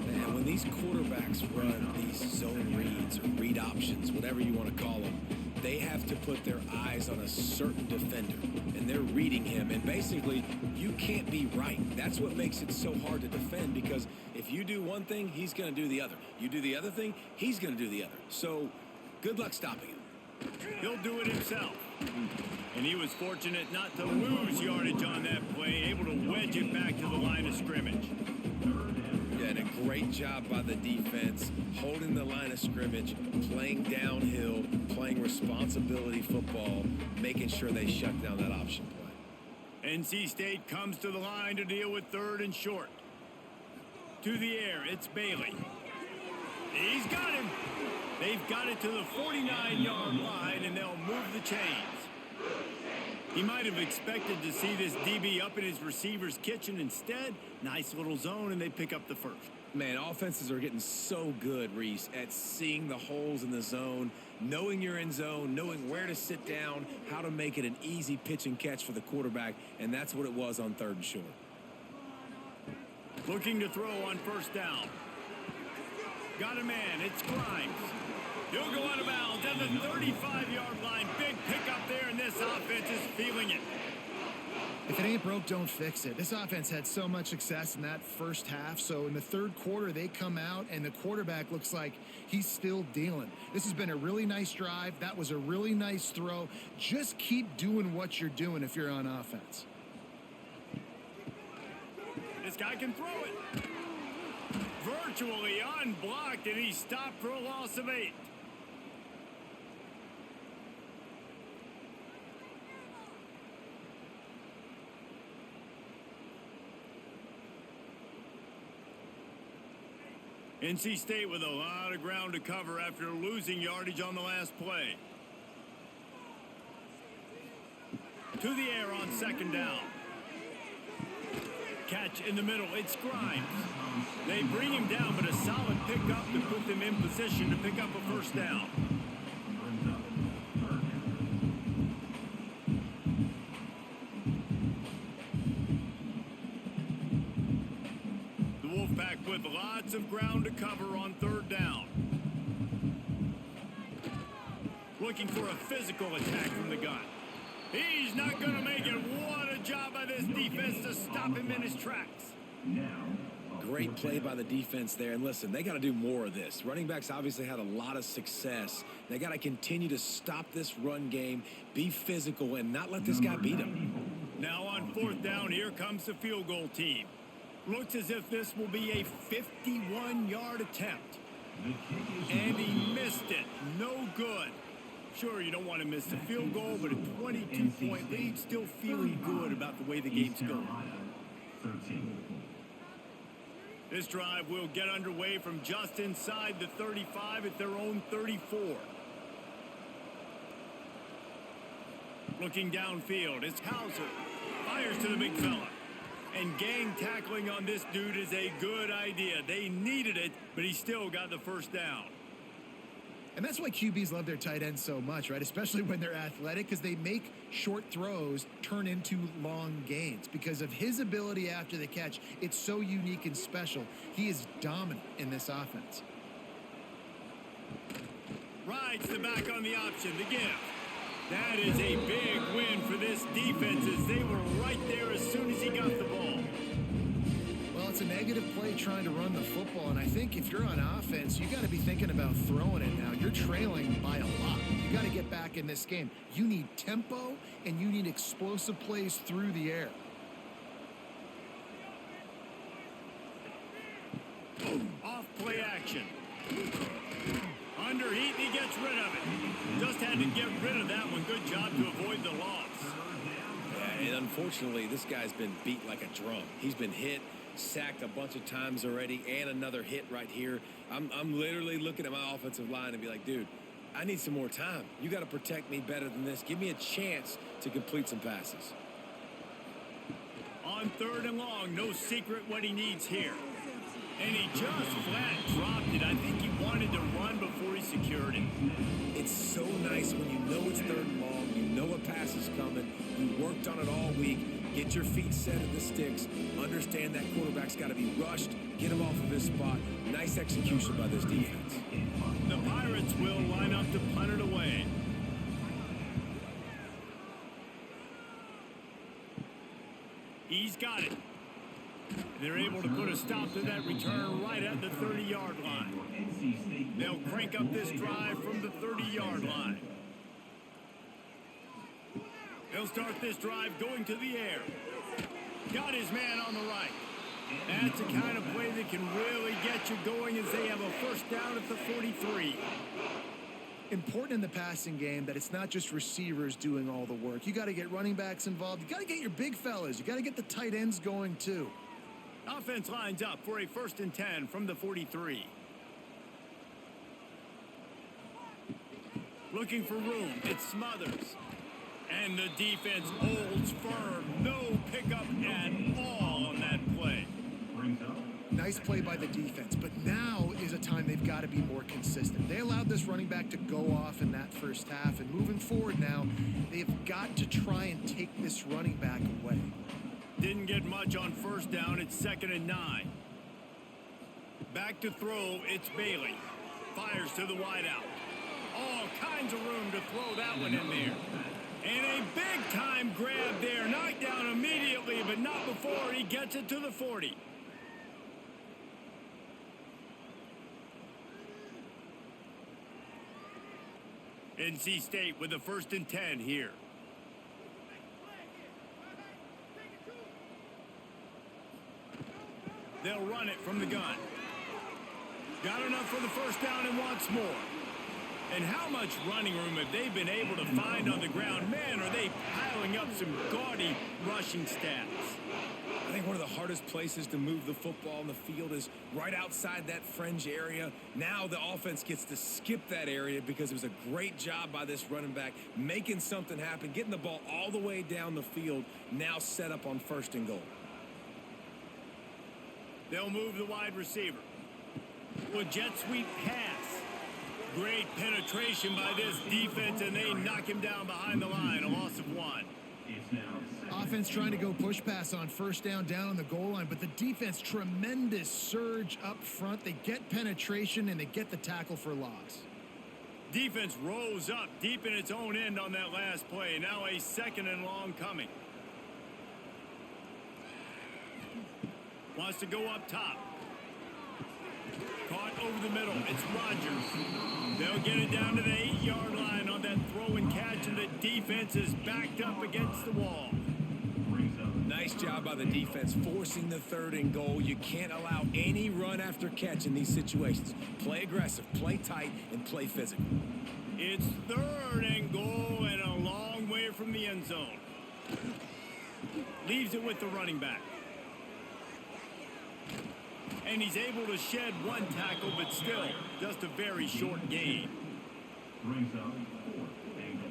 Speaker 3: Man, when these quarterbacks run these zone reads or read options, whatever you want to call them, they have to put their eyes on a certain defender, and they're reading him. And basically, you can't be right. That's what makes it so hard to defend, because if you do one thing, he's going to do the other. You do the other thing, he's going to do the other. So good luck stopping him.
Speaker 1: He'll do it himself. And he was fortunate not to lose yardage on that play, able to wedge it back to the line of scrimmage.
Speaker 3: Yeah, and a great job by the defense, holding the line of scrimmage, playing downhill, playing responsibility football, making sure they shut down that option play.
Speaker 1: NC State comes to the line to deal with third and short. To the air, it's Bailey. He's got him. They've got it to the 49-yard line, and they'll move the chains. He might have expected to see this DB up in his receiver's kitchen. Instead, nice little zone, and they pick up the first.
Speaker 3: Man, offenses are getting so good, Reese, at seeing the holes in the zone, knowing you're in zone, knowing where to sit down, how to make it an easy pitch and catch for the quarterback, and that's what it was on third and short.
Speaker 1: Looking to throw on first down. Got a man, it's Grimes. He'll go out of bounds at the 35-yard line. Big pickup there, and this offense is feeling it.
Speaker 2: If it ain't broke, don't fix it. This offense had so much success in that first half, so in the third quarter, they come out, and the quarterback looks like he's still dealing. This has been a really nice drive. That was a really nice throw. Just keep doing what you're doing if you're on offense.
Speaker 1: This guy can throw it. Virtually unblocked, and he's stopped for a loss of 8. NC State with a lot of ground to cover after losing yardage on the last play. To the air on second down. Catch in the middle, it's Grimes. They bring him down, but a solid pickup to put them in position to pick up a first down. The Wolfpack Lots of ground to cover on third down. Looking for a physical attack from the gun. He's not going to make it. What a job by this defense to stop him in his tracks.
Speaker 3: Great play by the defense there. And listen, they got to do more of this. Running backs obviously had a lot of success. They got to continue to stop this run game, be physical, and not let this guy beat him.
Speaker 1: Now on fourth down, here comes the field goal team. Looks as if this will be a 51-yard attempt. And he missed it. No good. Sure, you don't want to miss the field goal, but a 22-point lead, still feeling good about the way the game's going. This drive will get underway from just inside the 35 at their own 34. Looking downfield, it's Hauser. Fires to the big fella. And gang tackling on this dude is a good idea. They needed it, but he still got the first down.
Speaker 2: And that's why QBs love their tight ends so much, right? Especially when they're athletic, because they make short throws turn into long gains. Because of his ability after the catch, it's so unique and special. He is dominant in this offense.
Speaker 1: Rides the back on the option, the give. That is a big win for this defense as they were right there as soon as he got the ball.
Speaker 2: Well, it's a negative play trying to run the football, and I think if you're on offense, you got to be thinking about throwing it now. You're trailing by a lot. You got to get back in this game. You need tempo, and you need explosive plays through the air.
Speaker 1: Off play action. Under heat, he gets rid of it. Just had to get rid of that one. Good job to avoid the loss.
Speaker 3: Yeah, and unfortunately, this guy's been beat like a drum. He's been hit, sacked a bunch of times already, and another hit right here. I'm literally looking at my offensive line and be like, dude, I need some more time. You got to protect me better than this. Give me a chance to complete some passes.
Speaker 1: On third and long, no secret what he needs here. And he just flat dropped it. I think he wanted to run before he secured it.
Speaker 3: It's so nice when you know it's third and long, you know a pass is coming, you worked on it all week, get your feet set at the sticks, understand that quarterback's got to be rushed, get him off of his spot. Nice execution by this defense.
Speaker 1: The Pirates will line up to punt it away. He's got it. They're able to put a stop to that return right at the 30-yard line. They'll crank up this drive from the 30-yard line. They'll start this drive going to the air. Got his man on the right. That's the kind of play that can really get you going as they have a first down at the 43.
Speaker 2: Important in the passing game that it's not just receivers doing all the work. You got to get running backs involved. You got to get your big fellas. You got to get the tight ends going too.
Speaker 1: Offense lines up for a 1st and 10 from the 43. Looking for room. It's Smothers. And the defense holds firm. No pickup at all on that play.
Speaker 2: Nice play by the defense, but now is a time they've got to be more consistent. They allowed this running back to go off in that first half, and moving forward now, they've got to try and take this running back away.
Speaker 1: Didn't get much on first down. It's 2nd and 9. Back to throw. It's Bailey. Fires to the wideout. All kinds of room to throw that one in there. And a big-time grab there. Knocked down immediately, but not before he gets it to the 40. NC State with a 1st and 10 here. They'll run it from the gun. Got enough for the first down and wants more. And how much running room have they been able to find on the ground? Man, are they piling up some gaudy rushing stats.
Speaker 3: I think one of the hardest places to move the football on the field is right outside that fringe area. Now the offense gets to skip that area because it was a great job by this running back making something happen, getting the ball all the way down the field, now set up on 1st and goal.
Speaker 1: They'll move the wide receiver. Well, jet sweep pass. Great penetration by this defense, and they knock him down behind the line, a loss of 1.
Speaker 4: It's now second.
Speaker 2: Offense trying to go push pass on first down on the goal line, but the defense, tremendous surge up front. They get penetration, and they get the tackle for loss.
Speaker 1: Defense rolls up deep in its own end on that last play. Now a 2nd and long coming. Wants to go up top. Caught over the middle. It's Rodgers. They'll get it down to the 8-yard line on that throw and catch, and the defense is backed up against the wall.
Speaker 3: Nice job by the defense forcing the 3rd and goal. You can't allow any run after catch in these situations. Play aggressive, play tight, and play physical.
Speaker 1: It's 3rd and goal and a long way from the end zone. Leaves it with the running back. And he's able to shed one tackle, but still just a very short gain.
Speaker 4: Brings up 4th and goal.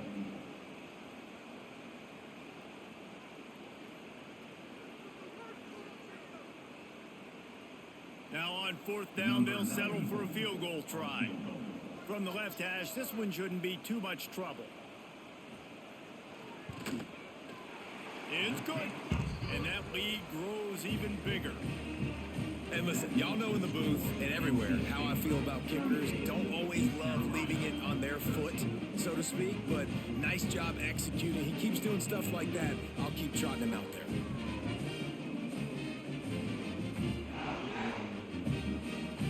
Speaker 1: Now on 4th down, they'll settle for a field goal try. From the left hash, this one shouldn't be too much trouble. It's good. And that lead grows even bigger.
Speaker 3: And listen, y'all know in the booth and everywhere how I feel about kickers. Don't always love leaving it on their foot, so to speak, but nice job executing. He keeps doing stuff like that. I'll keep trotting him out there.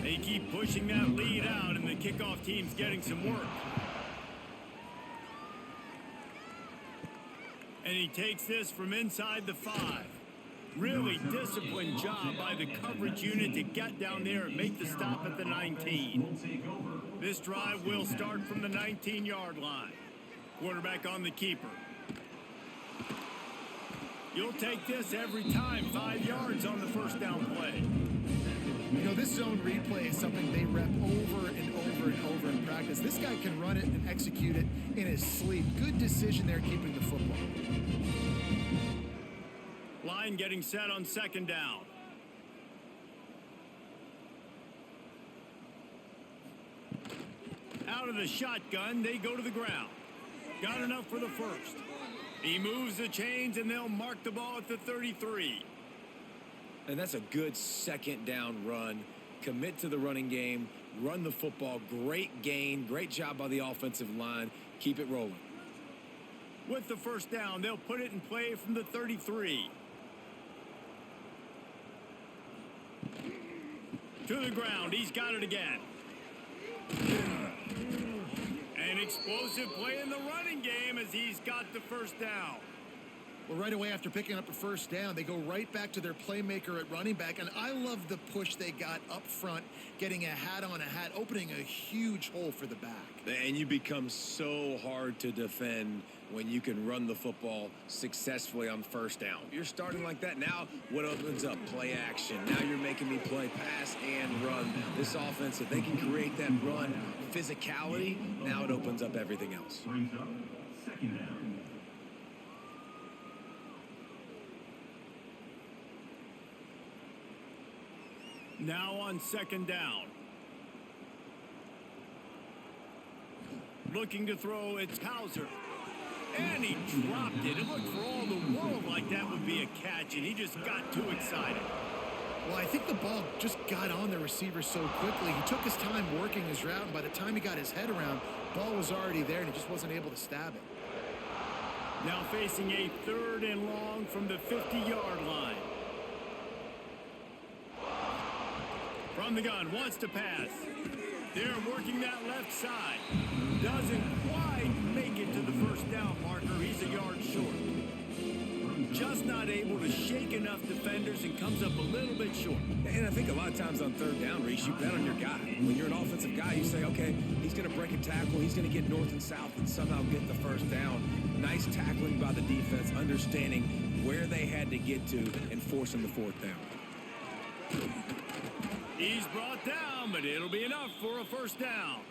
Speaker 1: They keep pushing that lead out, and the kickoff team's getting some work. And he takes this from inside the 5. Really disciplined job by the coverage unit to get down there and make the stop at the 19. This drive will start from the 19-yard line. Quarterback on the keeper. You'll take this every time. 5 yards on the first down play.
Speaker 2: You know, this zone replay is something they rep over and over and over in practice. This guy can run it and execute it in his sleep. Good decision there keeping the football.
Speaker 1: Line getting set on 2nd down. Out of the shotgun, they go to the ground. Got enough for the first. He moves the chains, and they'll mark the ball at the 33.
Speaker 3: And that's a good 2nd down run. Commit to the running game. Run the football. Great gain. Great job by the offensive line. Keep it rolling.
Speaker 1: With the first down, they'll put it in play from the 33. To the ground. He's got it again. An explosive play in the running game as he's got the first down.
Speaker 2: Well, right away after picking up a first down, they go right back to their playmaker at running back. And I love the push they got up front, getting a hat on a hat, opening a huge hole for the back.
Speaker 3: And you become so hard to defend when you can run the football successfully on first down. You're starting like that. Now what opens up? Play action. Now you're making me play pass and run. This offense, if they can create that run physicality, now it opens up everything else.
Speaker 4: Brings up 2nd down.
Speaker 1: Now on 2nd down. Looking to throw, it's Hauser. And he dropped it. It looked for all the world like that would be a catch, and he just got too excited.
Speaker 2: Well, I think the ball just got on the receiver so quickly. He took his time working his route, and by the time he got his head around, ball was already there, and he just wasn't able to stab it.
Speaker 1: Now facing a 3rd and long from the 50-yard line. From the gun, wants to pass. They're working that left side. Doesn't quite make it to the first down marker. He's a yard short. Just not able to shake enough defenders and comes up a little bit short.
Speaker 3: And I think a lot of times on 3rd down, Reese, you bet on your guy. When you're an offensive guy, you say, okay, he's going to break a tackle. He's going to get north and south and somehow get the first down. Nice tackling by the defense, understanding where they had to get to and forcing the 4th down.
Speaker 1: He's brought down, but it'll be enough for a first down.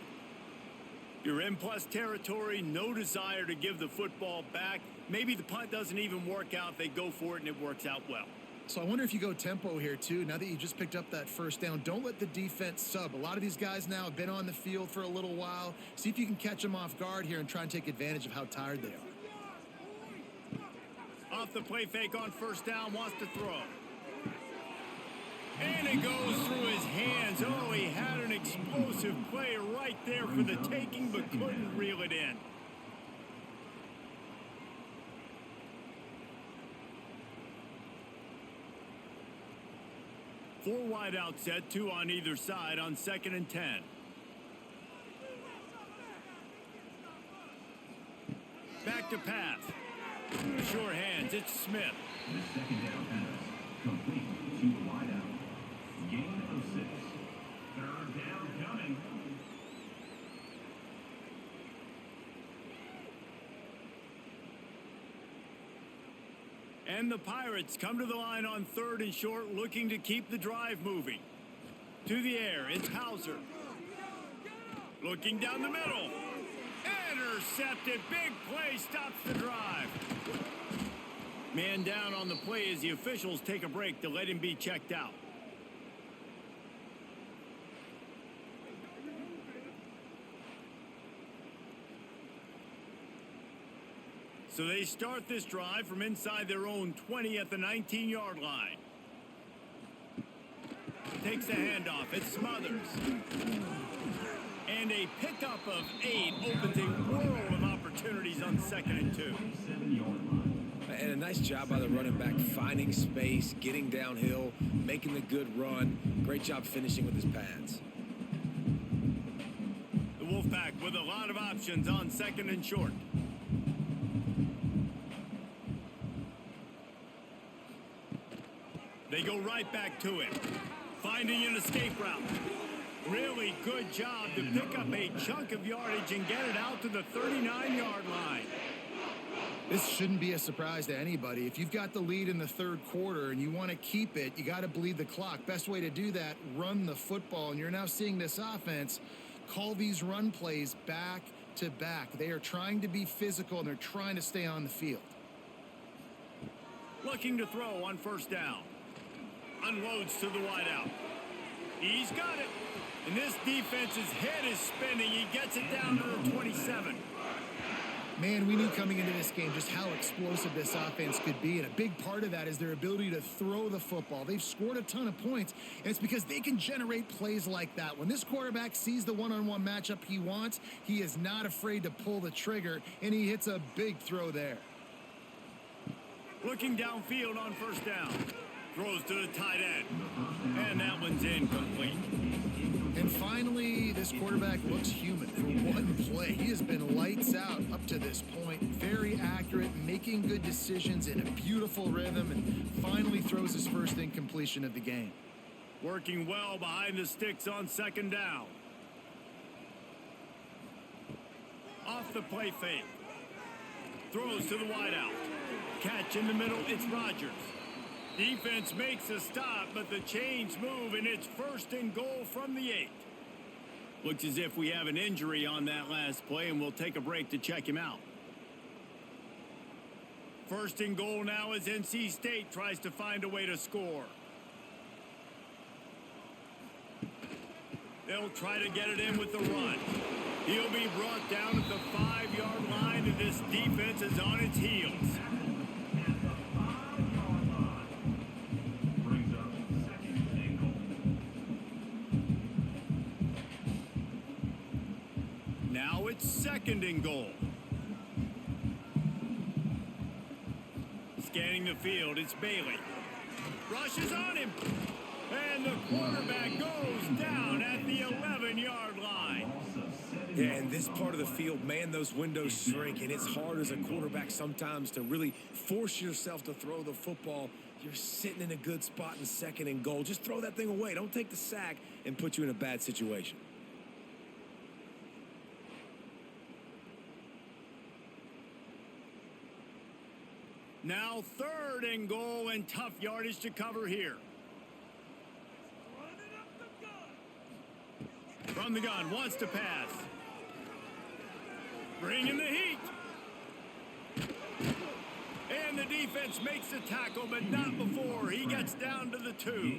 Speaker 1: You're in plus territory, no desire to give the football back. Maybe the punt doesn't even work out. They go for it, and it works out well.
Speaker 2: So I wonder if you go tempo here, too. Now that you just picked up that first down, don't let the defense sub. A lot of these guys now have been on the field for a little while. See if you can catch them off guard here and try and take advantage of how tired they are.
Speaker 1: Off the play fake on first down, wants to throw. And it goes through his hands. Oh, he had an explosive play right there for the taking, but couldn't reel it in. Four wide out set, two on either side on 2nd and 10. Back to pass. Sure hands, it's Smith.
Speaker 4: The second down pass, complete to the wideout. Gain of 6. Third down coming.
Speaker 1: And the Pirates come to the line on 3rd and short, looking to keep the drive moving. To the air, it's Hauser. Looking down the middle. Intercepted. Big play stops the drive. Man down on the play as the officials take a break to let him be checked out. So they start this drive from inside their own 20 at the 19-yard line. Takes the handoff. It's Smothers. And a pickup of 8 opens a world of opportunities on 2nd and 2.
Speaker 4: 7-yard line.
Speaker 3: And a nice job by the running back, finding space, getting downhill, making the good run. Great job finishing with his pads.
Speaker 1: The Wolfpack with a lot of options on 2nd and short. They go right back to it. Finding an escape route. Really good job to pick up a chunk of yardage and get it out to the 39-yard line.
Speaker 2: This shouldn't be a surprise to anybody. If you've got the lead in the 3rd quarter and you want to keep it, you got to bleed the clock. Best way to do that, run the football. And you're now seeing this offense call these run plays back to back. They are trying to be physical and they're trying to stay on the field.
Speaker 1: Looking to throw on first down. Unloads to the wideout. He's got it. And this defense's head is spinning. He gets it down to the 27.
Speaker 2: Man, we knew coming into this game just how explosive this offense could be, and a big part of that is their ability to throw the football. They've scored a ton of points, and it's because they can generate plays like that. When this quarterback sees the one-on-one matchup he wants, he is not afraid to pull the trigger, and he hits a big throw there.
Speaker 1: Looking downfield on first down. Throws to the tight end. And that one's incomplete.
Speaker 2: And finally, this quarterback looks human for one play. He has been lights out up to this point. Very accurate, making good decisions in a beautiful rhythm, and finally throws his first incompletion of the game.
Speaker 1: Working well behind the sticks on 2nd down. Off the play fake. Throws to the wideout. Catch in the middle, it's Rodgers. Defense makes a stop, but the chains move, and it's 1st and goal from the 8. Looks as if we have an injury on that last play, and we'll take a break to check him out. 1st and goal now as NC State tries to find a way to score. They'll try to get it in with the run. He'll be brought down at the 5-yard line, and this defense is on its heels. Now it's 2nd and goal. Scanning the field, it's Bailey. Rushes on him. And the quarterback goes down at the 11-yard line.
Speaker 3: Yeah, in this part of the field, man, those windows shrink, and it's hard as a quarterback sometimes to really force yourself to throw the football. You're sitting in a good spot in 2nd and goal. Just throw that thing away. Don't take the sack and put you in a bad situation.
Speaker 1: Now 3rd and goal, and tough yardage to cover here. From the gun, wants to pass. Bringing the heat. And the defense makes the tackle, but not before he gets down to the 2.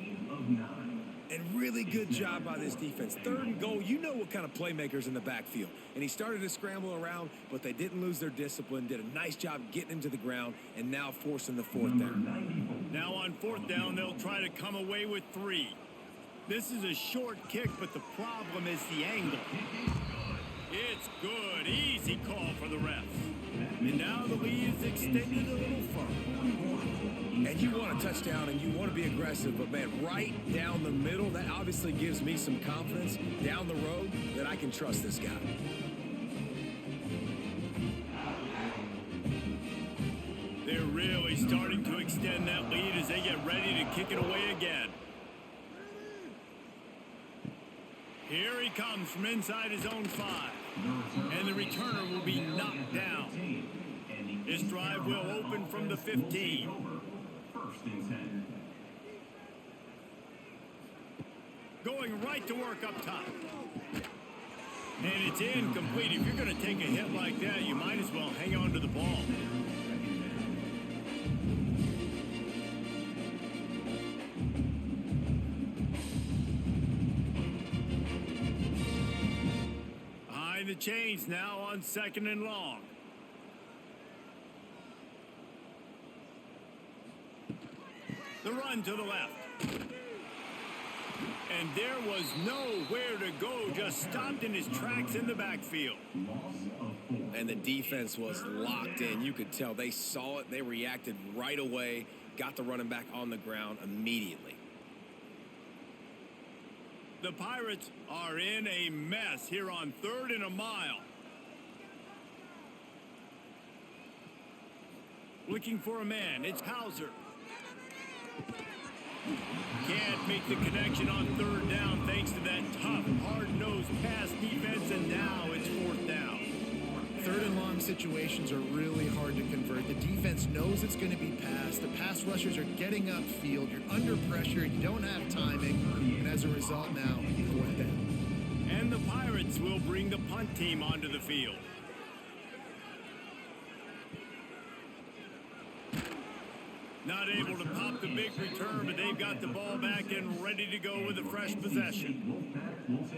Speaker 3: And really good job by this defense. 3rd and goal, you know what kind of playmakers in the backfield. And he started to scramble around, but they didn't lose their discipline, did a nice job getting him to the ground, and now forcing the 4th down.
Speaker 1: Now on 4th down, they'll try to come away with 3. This is a short kick, but the problem is the angle. It's good. Easy call for the refs. And now the lead is extended a little further.
Speaker 3: And you want a touchdown and you want to be aggressive, but man, right down the middle, that obviously gives me some confidence down the road that I can trust this guy.
Speaker 1: They're really starting to extend that lead as they get ready to kick it away again. Here he comes from inside his own 5. And the returner will be knocked down. This drive will open from the 15.
Speaker 4: 1st and 10.
Speaker 1: Going right to work up top. And it's incomplete. If you're going to take a hit like that, you might as well hang on to the ball. The chains now on 2nd and long. The run to the left. And there was nowhere to go, just stopped in his tracks in the backfield.
Speaker 3: And the defense was locked in. You could tell they saw it. They reacted right away, got the running back on the ground immediately.
Speaker 1: The Pirates are in a mess here on 3rd and a mile. Looking for a man. It's Hauser. Can't make the connection on 3rd down thanks to that tough, hard-nosed pass defense, and now it's 4th down.
Speaker 2: 3rd and long situations are really hard to convert. The defense knows it's going to be passed. The pass rushers are getting upfield. You're under pressure. You don't have timing. And as a result now, 4th down.
Speaker 1: And the Pirates will bring the punt team onto the field. Not able to pop the big return, but they've got the ball back and ready to go with a fresh possession.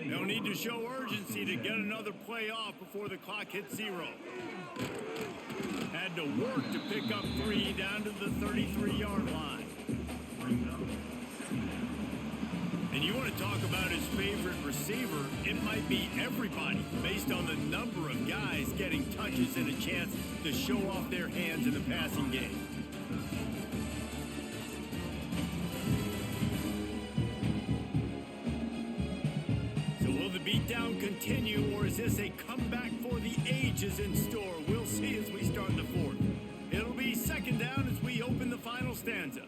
Speaker 1: They'll need to show urgency to get another play off before the clock hits 0. Had to work to pick up 3 down to the 33-yard line. And you want to talk about his favorite receiver, it might be everybody based on the number of guys getting touches and a chance to show off their hands in the passing game. Beatdown continue, or is this a comeback for the ages in store? We'll see as we start the 4th. It'll be 2nd down as we open the final stanza.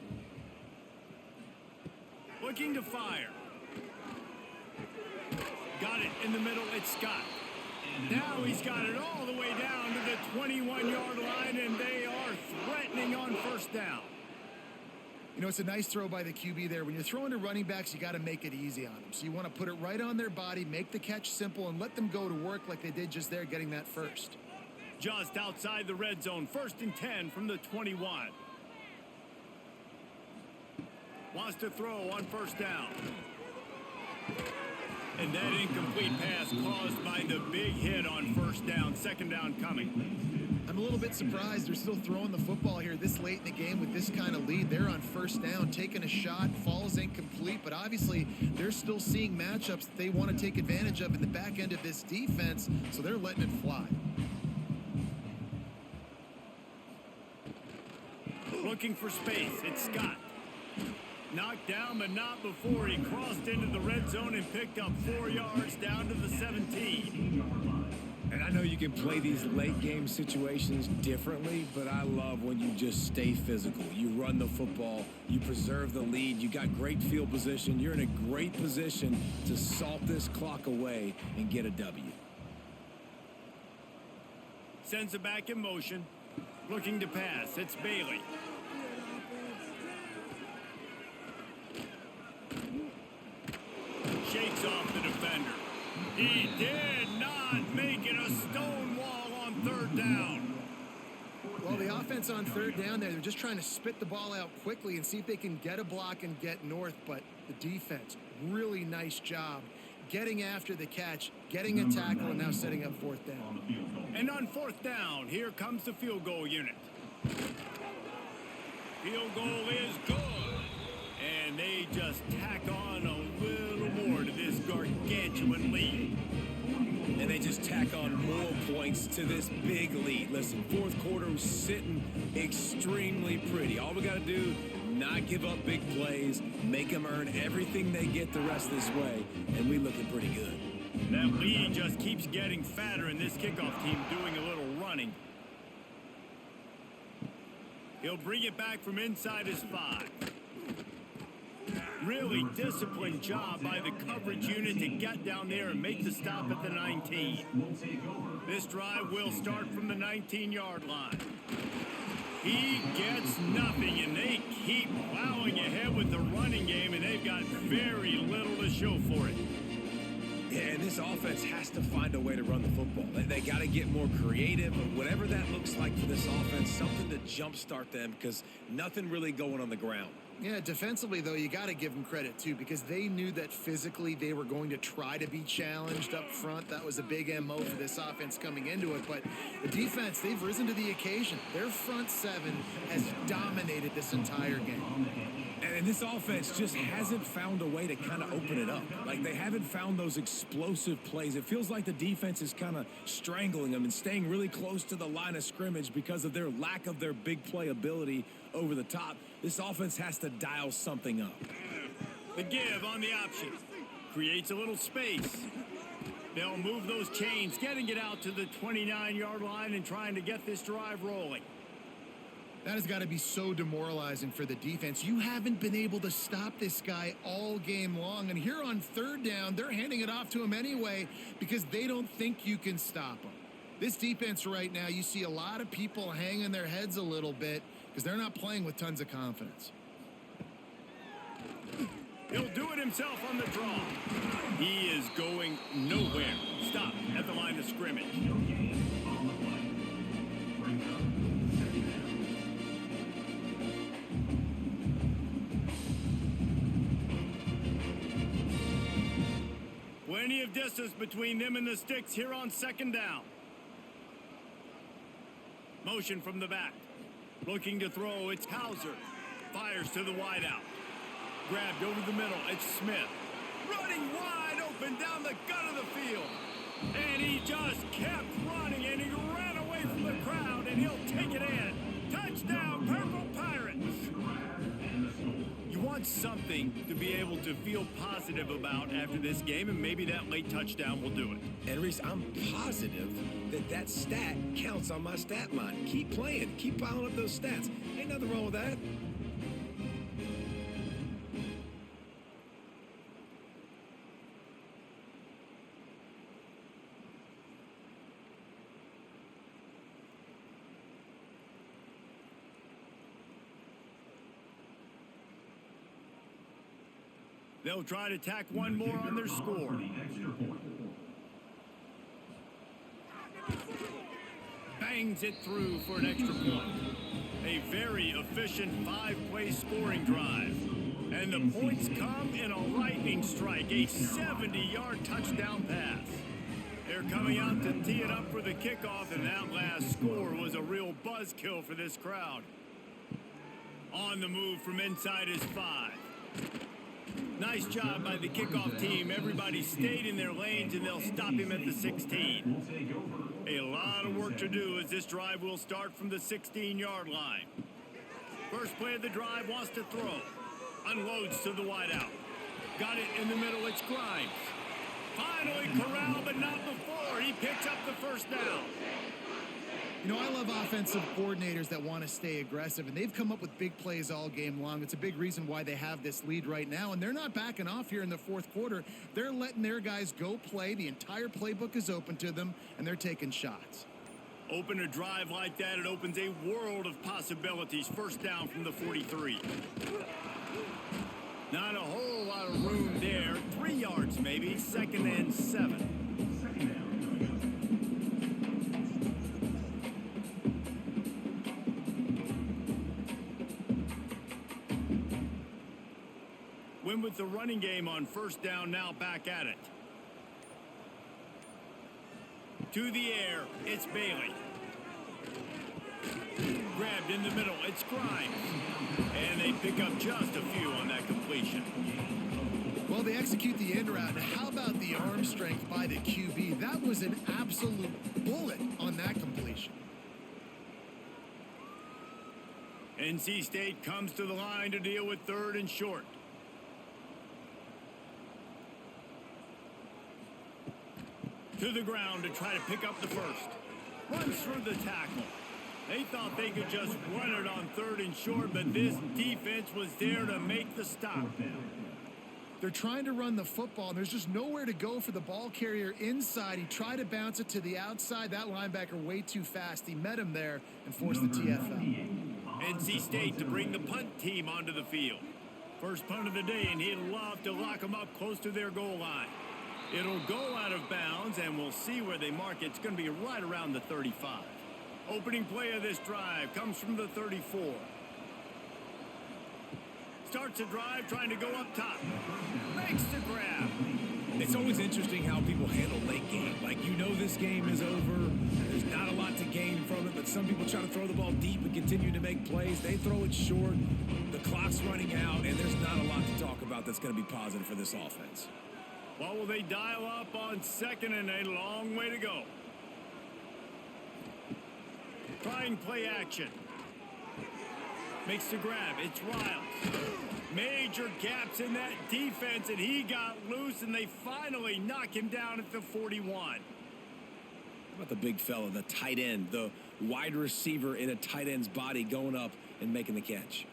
Speaker 1: Looking to fire. Got it in the middle, it's Scott. Now he's got it all the way down to the 21-yard line, and they are threatening on 1st down.
Speaker 2: You know, it's a nice throw by the QB there. When you're throwing to running backs, you got to make it easy on them. So you want to put it right on their body, make the catch simple, and let them go to work like they did just there, getting that first.
Speaker 1: Just outside the red zone, 1st and 10 from the 21. Wants to throw on 1st down. And that incomplete pass caused by the big hit on 1st down. 2nd down coming.
Speaker 2: I'm a little bit surprised they're still throwing the football here this late in the game with this kind of lead. They're on 1st down, taking a shot, falls incomplete, but obviously they're still seeing matchups that they want to take advantage of in the back end of this defense, so they're letting it fly.
Speaker 1: Looking for space, it's Scott. Knocked down, but not before he crossed into the red zone and picked up 4 yards down to the 17.
Speaker 3: And I know you can play these late game situations differently, but I love when you just stay physical. You run the football, you preserve the lead, you got great field position, you're in a great position to salt this clock away and get a W.
Speaker 1: Sends it back in motion, looking to pass, it's Bailey. Shakes off the defender. He did not make it a stone wall on 3rd down.
Speaker 2: Well, the offense on third down there, they're just trying to spit the ball out quickly and see if they can get a block and get north. But the defense, really nice job getting after the catch, getting a tackle, and now setting up fourth down.
Speaker 1: And on fourth down, here comes the field goal unit. Field goal is good. And they just tack on a little more to this gargantuan lead.
Speaker 3: And they just tack on more points to this big lead. Listen, fourth quarter was sitting extremely pretty. All we got to do, not give up big plays, make them earn everything they get the rest of this way, and we looking pretty good.
Speaker 1: That lead just keeps getting fatter, and this kickoff team doing a little running. He'll bring it back from inside his 5. Really disciplined job by the coverage unit to get down there and make the stop at the 19. This drive will start from the 19-yard line. He gets nothing, and they keep plowing ahead with the running game, and they've got very little to show for it.
Speaker 3: Yeah, and this offense has to find a way to run the football. They got to get more creative, or whatever that looks like for this offense, something to jumpstart them, because nothing really going on the ground.
Speaker 2: Yeah, defensively, though, you got to give them credit, too, because they knew that physically they were going to try to be challenged up front. That was a big MO for this offense coming into it. But the defense, they've risen to the occasion. Their front 7 has dominated this entire game.
Speaker 3: And this offense just hasn't found a way to kind of open it up. Like, they haven't found those explosive plays. It feels like the defense is kind of strangling them and staying really close to the line of scrimmage because of their lack of their big play ability over the top. This offense has to dial something up.
Speaker 1: The give on the option. Creates a little space. They'll move those chains, getting it out to the 29-yard line and trying to get this drive rolling.
Speaker 2: That has got to be so demoralizing for the defense. You haven't been able to stop this guy all game long. And here on third down, they're handing it off to him anyway because they don't think you can stop him. This defense right now, you see a lot of people hanging their heads a little bit because they're not playing with tons of confidence.
Speaker 1: He'll do it himself on the draw. He is going nowhere. Stop at the line of scrimmage. Plenty of distance between them and the sticks here on second down. Motion from the back. Looking to throw, it's Hauser. Fires to the wideout. Grabbed over the middle, it's Smith. Running wide open down the gut of the field. And he just kept running, and he ran away from the crowd, and he'll take it in. Touchdown, Purple Pirates! You want something to be able to feel positive about after this game, and maybe that late touchdown will do it.
Speaker 3: And Reese, I'm positive that stat counts on my stat line. Keep playing. Keep piling up those stats. Ain't nothing wrong with that.
Speaker 1: They'll try to tack one more on their score. Bangs it through for an extra point. A very efficient 5-play scoring drive. And the points come in a lightning strike, a 70-yard touchdown pass. They're coming out to tee it up for the kickoff, and that last score was a real buzzkill for this crowd. On the move from inside his 5. Nice job by the kickoff team. Everybody stayed in their lanes, and they'll stop him at the 16. A lot of work to do as this drive will start from the 16-yard line. First play of the drive, wants to throw. Unloads to the wideout. Got it in the middle, it's Grimes. Finally corralled, but not before. He picks up the first down.
Speaker 2: You know, I love offensive coordinators that want to stay aggressive, and they've come up with big plays all game long. It's a big reason why they have this lead right now, and they're not backing off here in the fourth quarter. They're letting their guys go play. The entire playbook is open to them, and they're taking shots.
Speaker 1: Open a drive like that, it opens a world of possibilities. First down from the 43. Not a whole lot of room there. 3 yards maybe, 2nd and 7. with the running game on first down, now back at it. To the air, it's Bailey. Grabbed in the middle, it's Grimes. And they pick up just a few on that completion.
Speaker 2: Well, they execute the end route. How about the arm strength by the QB? That was an absolute bullet on that completion.
Speaker 1: NC State comes to the line to deal with 3rd and short. To the ground to try to pick up the first. Runs through the tackle. They thought they could just run it on 3rd and short, but this defense was there to make the stop.
Speaker 2: They're trying to run the football, and there's just nowhere to go for the ball carrier inside. He tried to bounce it to the outside. That linebacker way too fast. He met him there and forced the TFL.
Speaker 1: NC State to bring the punt team onto the field. First punt of the day, and he'd love to lock them up close to their goal line. It'll go out of bounds, and we'll see where they mark it. It's going to be right around the 35. Opening play of this drive comes from the 34. Starts a drive trying to go up top. Makes the grab.
Speaker 3: It's always interesting how people handle late game. Like, you know this game is over. There's not a lot to gain from it, but some people try to throw the ball deep and continue to make plays. They throw it short. The clock's running out, and there's not a lot to talk about that's going to be positive for this offense.
Speaker 1: Well, will they dial up on 2nd and a long way to go? Trying play action. Makes the grab. It's Riles. Major gaps in that defense, and he got loose, and they finally knock him down at the 41.
Speaker 3: How about the big fella, the tight end, the wide receiver in a tight end's body going up and making the catch?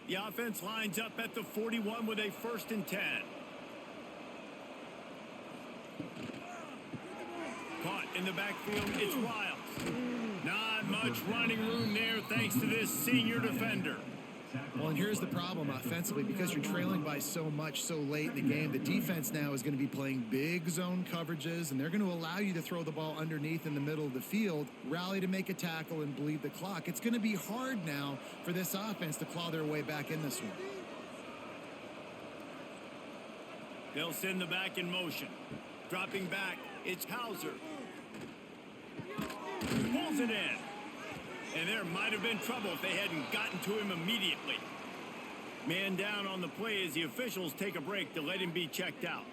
Speaker 1: The offense lines up at the 41 with a 1st and 10. Caught in the backfield, it's Riles. Not much running room there thanks to this senior defender.
Speaker 2: Well, and here's the problem offensively. Because you're trailing by so much so late in the game, the defense now is going to be playing big zone coverages, and they're going to allow you to throw the ball underneath in the middle of the field, rally to make a tackle, and bleed the clock. It's going to be hard now for this offense to claw their way back in this one.
Speaker 1: They'll send the back in motion. Dropping back, it's Hauser. Pulls it in. And there might have been trouble if they hadn't gotten to him immediately. Man down on the play as the officials take a break to let him be checked out.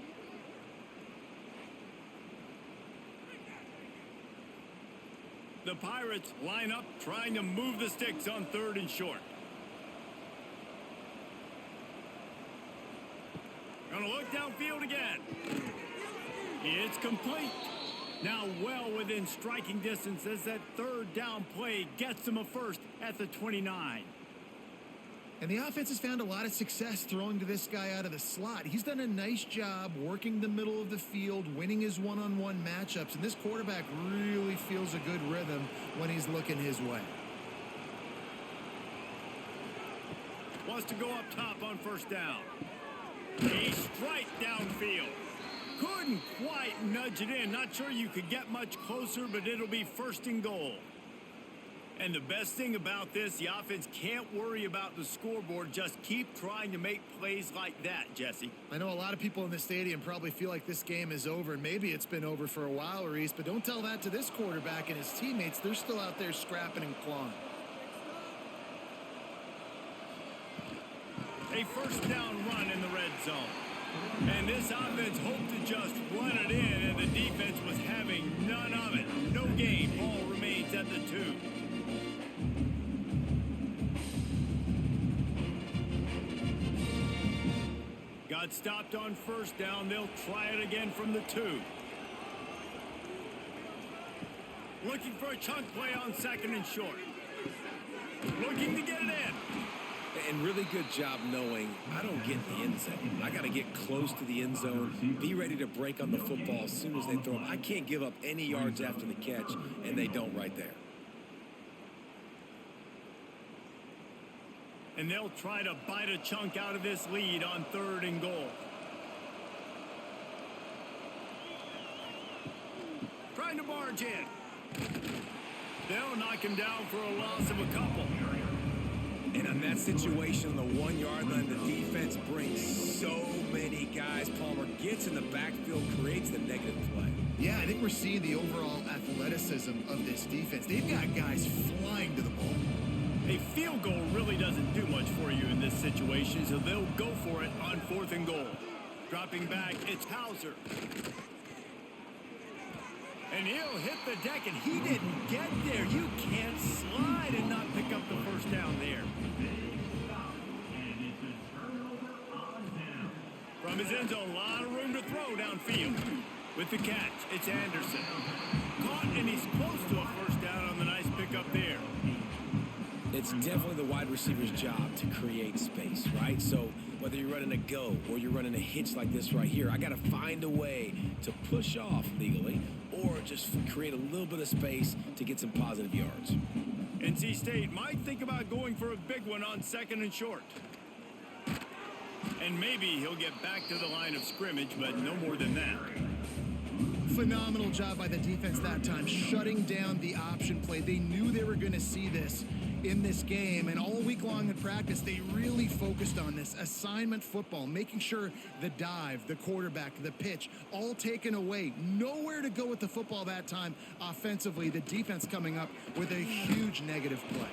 Speaker 1: The Pirates line up trying to move the sticks on 3rd and short. Gonna look downfield again. It's complete. Now well within striking distance as that 3rd down play gets them a first at the 29.
Speaker 2: And the offense has found a lot of success throwing to this guy out of the slot. He's done a nice job working the middle of the field, winning his one-on-one matchups, and this quarterback really feels a good rhythm when he's looking his way.
Speaker 1: Wants to go up top on 1st down. A strike downfield. Couldn't quite nudge it in. Not sure you could get much closer, but it'll be 1st and goal. And the best thing about this, the offense can't worry about the scoreboard. Just keep trying to make plays like that, Jesse.
Speaker 2: I know a lot of people in the stadium probably feel like this game is over, and maybe it's been over for a while, Reese, but don't tell that to this quarterback and his teammates. They're still out there scrapping and clawing.
Speaker 1: A 1st down run in the red zone. And this offense hoped to just run it in, and the defense was having none of it. No gain. Ball remains at the 2. Got stopped on 1st down. They'll try it again from the 2. Looking for a chunk play on 2nd and short. Looking to get it in.
Speaker 3: And really good job knowing I don't get in the end zone. I got to get close to the end zone, be ready to break on the football as soon as they throw them. I can't give up any yards after the catch, and they don't right there.
Speaker 1: And they'll try to bite a chunk out of this lead on 3rd and goal. Trying to barge in. They'll knock him down for a loss of a couple.
Speaker 3: And on that situation, the 1 yard line, the defense brings so many guys. Palmer gets in the backfield, creates the negative play.
Speaker 2: Yeah, I think we're seeing the overall athleticism of this defense. They've got guys flying to the ball.
Speaker 1: A field goal really doesn't do much for you in this situation, so they'll go for it on 4th and goal. Dropping back, it's Hauser. And he'll hit the deck, and he didn't get there. You can't slide and not pick up the first down there. From his end zone, a lot of room to throw downfield. With the catch, it's Anderson. Caught, and he's close to a first down on the nice pickup there.
Speaker 3: It's definitely the wide receiver's job to create space, right? So whether you're running a go or you're running a hitch like this right here, I got to find a way to push off legally or just create a little bit of space to get some positive yards.
Speaker 1: NC State might think about going for a big one on 2nd and short. And maybe he'll get back to the line of scrimmage, but no more than that.
Speaker 2: Phenomenal job by the defense that time, shutting down the option play. They knew they were going to see this in this game, and all week long in practice, they really focused on this assignment football, making sure the dive, the quarterback, the pitch, all taken away. Nowhere to go with the football that time offensively. The defense coming up with a huge negative play.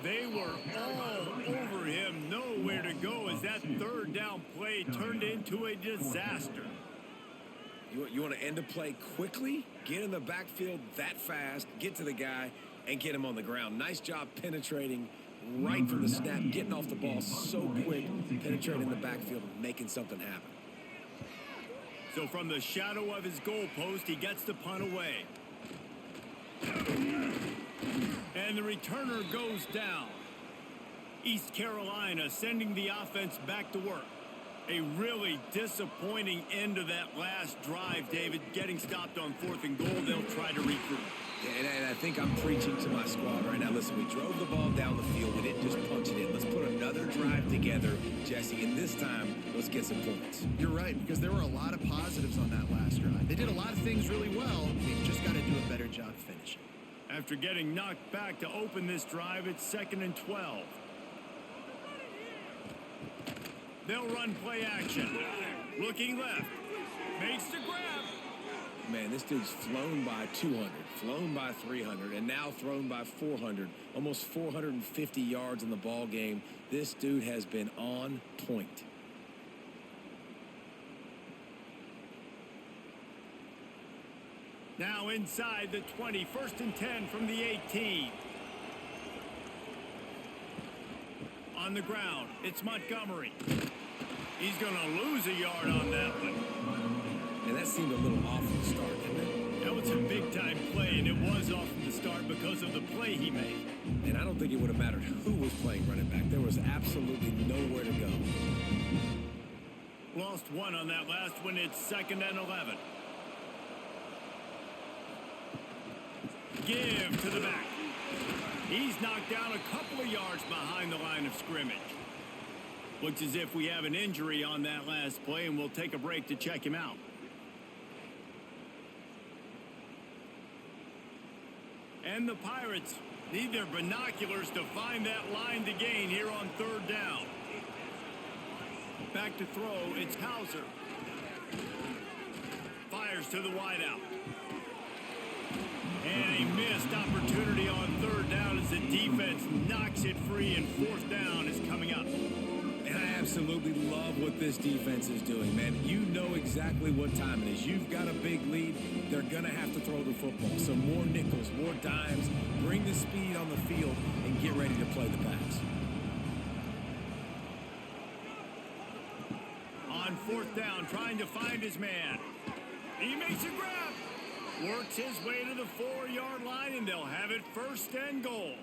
Speaker 1: They were all over him, nowhere to go as that 3rd down play turned into a disaster.
Speaker 3: You want to end a play quickly, get in the backfield that fast, get to the guy, and get him on the ground. Nice job penetrating right from the snap, getting off the ball so quick, penetrating the backfield, and making something happen.
Speaker 1: So from the shadow of his goalpost, he gets the punt away. And the returner goes down. East Carolina sending the offense back to work. A really disappointing end of that last drive, David. Getting stopped on 4th and goal, they'll try to regroup.
Speaker 3: Yeah, and I think I'm preaching to my squad right now. Listen, we drove the ball down the field. We didn't just punch it in. Let's put another drive together, Jesse, and this time, let's get some points.
Speaker 2: You're right, because there were a lot of positives on that last drive. They did a lot of things really well. They've just got to do a better job finishing.
Speaker 1: After getting knocked back to open this drive, it's 2nd and 12. They'll run play action. Looking left. Makes the grab.
Speaker 3: Man, this dude's flown by 200, flown by 300, and now thrown by 400. Almost 450 yards in the ball game. This dude has been on point.
Speaker 1: Now inside the 20, 1st and 10 from the 18. On the ground, it's Montgomery. He's going to lose a yard on that one.
Speaker 3: And that seemed a little off from the start, didn't it?
Speaker 1: That was a big-time play, and it was off from the start because of the play he made.
Speaker 3: And I don't think it would have mattered who was playing running back. There was absolutely nowhere to go.
Speaker 1: Lost one on that last one. It's 2nd and 11. Give to the back. He's knocked down a couple of yards behind the line of scrimmage. Looks as if we have an injury on that last play, and we'll take a break to check him out. And the Pirates need their binoculars to find that line to gain here on 3rd down. Back to throw, it's Hauser. Fires to the wideout. And a missed opportunity on 3rd down as the defense knocks it free, and 4th down is coming up.
Speaker 3: And I absolutely love what this defense is doing, man. You know exactly what time it is. You've got a big lead. They're going to have to throw the football. So more nickels, more dimes, bring the speed on the field, and get ready to play the pass.
Speaker 1: On 4th down, trying to find his man. He makes a grab. Works his way to the 4-yard line, and they'll have it 1st and goal.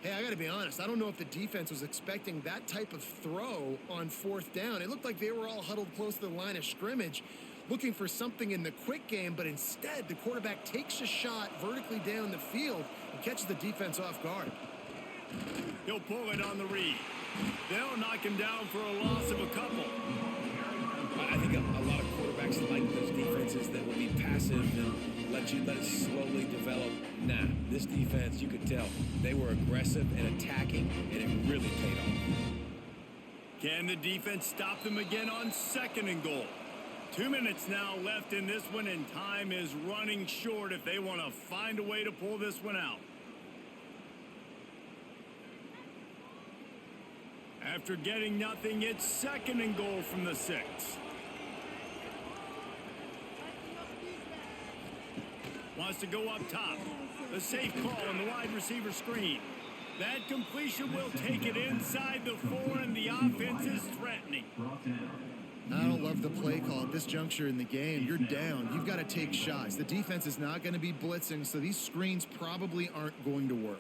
Speaker 2: Hey, I got to be honest. I don't know if the defense was expecting that type of throw on 4th down. It looked like they were all huddled close to the line of scrimmage, looking for something in the quick game, but instead the quarterback takes a shot vertically down the field and catches the defense off guard.
Speaker 1: He'll pull it on the read. They'll knock him down for a loss of a couple.
Speaker 3: I think a lot of quarterbacks like those defenses that will be passive and let it slowly develop. Nah, this defense, you could tell, they were aggressive and attacking, and it really paid off.
Speaker 1: Can the defense stop them again on 2nd and goal? 2 minutes now left in this one, and time is running short if they want to find a way to pull this one out. After getting nothing, it's 2nd and goal from the 6. Wants to go up top. The safe call on the wide receiver screen. That completion will take it inside the 4, and the offense is threatening.
Speaker 2: I don't love the play call at this juncture in the game. You're down. You've got to take shots. The defense is not going to be blitzing, so these screens probably aren't going to work.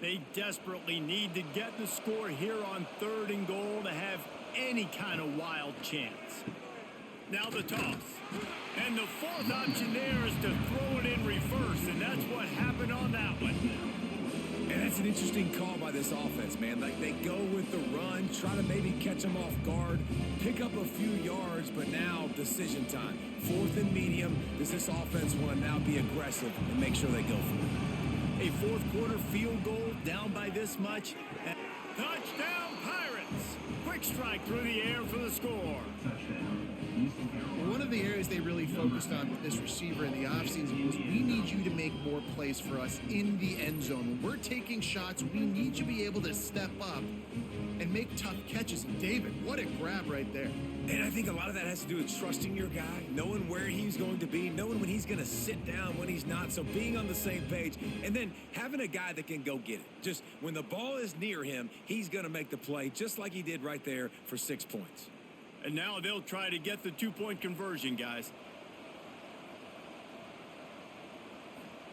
Speaker 1: They desperately need to get the score here on 3rd and goal to have any kind of wild chance. Now the toss. And the 4th option there is to throw it in reverse, and that's what happened on that one.
Speaker 3: And that's an interesting call by this offense, man. Like, they go with the run, try to maybe catch them off guard, pick up a few yards, but now decision time. 4th and medium. Does this offense want to now be aggressive and make sure they go for it?
Speaker 1: A 4th quarter field goal down by this much. Touchdown, Pirates! Quick strike through the air for the score.
Speaker 2: One of the areas they really focused on with this receiver in the offseason was we need you to make more plays for us in the end zone. When we're taking shots, we need you to be able to step up and make tough catches. And David, what a grab right there.
Speaker 3: And I think a lot of that has to do with trusting your guy, knowing where he's going to be, knowing when he's going to sit down, when he's not. So being on the same page, and then having a guy that can go get it. Just when the ball is near him, he's going to make the play, just like he did right there for 6 points.
Speaker 1: And now they'll try to get the 2-point conversion, guys.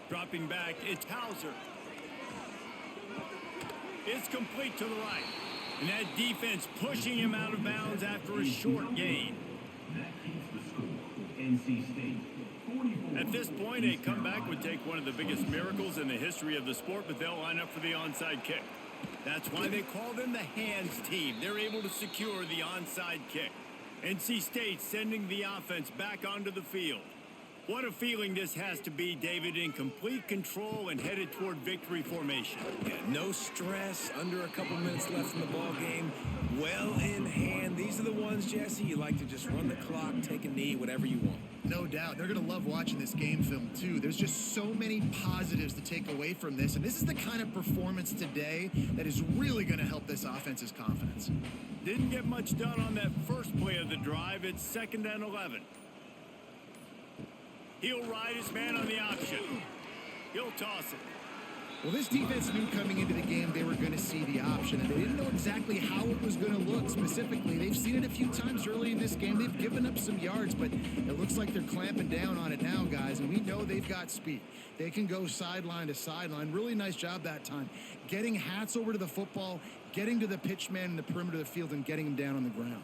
Speaker 1: Dropping back, it's Hauser. It's complete to the right. And that defense pushing him out of bounds after a short gain.
Speaker 4: That keeps the score. NC State 44.
Speaker 1: At this point, a comeback would take one of the biggest miracles in the history of the sport, but they'll line up for the onside kick. That's why they call them the hands team. They're able to secure the onside kick. NC State sending the offense back onto the field. What a feeling this has to be, David, in complete control and headed toward victory formation.
Speaker 3: Yeah, no stress, under a couple minutes left in the ball game. Well in hand. These are the ones, Jesse, you like to just run the clock, take a knee, whatever you want.
Speaker 2: No doubt. They're going to love watching this game film, too. There's just so many positives to take away from this, and this is the kind of performance today that is really going to help this offense's confidence.
Speaker 1: Didn't get much done on that first play of the drive. It's 2nd and 11. He'll ride his man on the option. He'll toss it.
Speaker 2: Well, this defense knew coming into the game they were going to see the option, and they didn't know exactly how it was going to look specifically. They've seen it a few times early in this game. They've given up some yards, but it looks like they're clamping down on it now, guys, and we know they've got speed. They can go sideline to sideline. Really nice job that time. Getting Hats over to the football, getting to the pitch man in the perimeter of the field, and getting him down on the ground.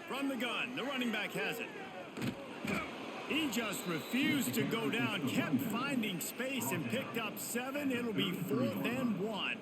Speaker 1: From the gun, the running back has it. He just refused to go down, kept finding space and picked up 7. It'll be 4th and 1.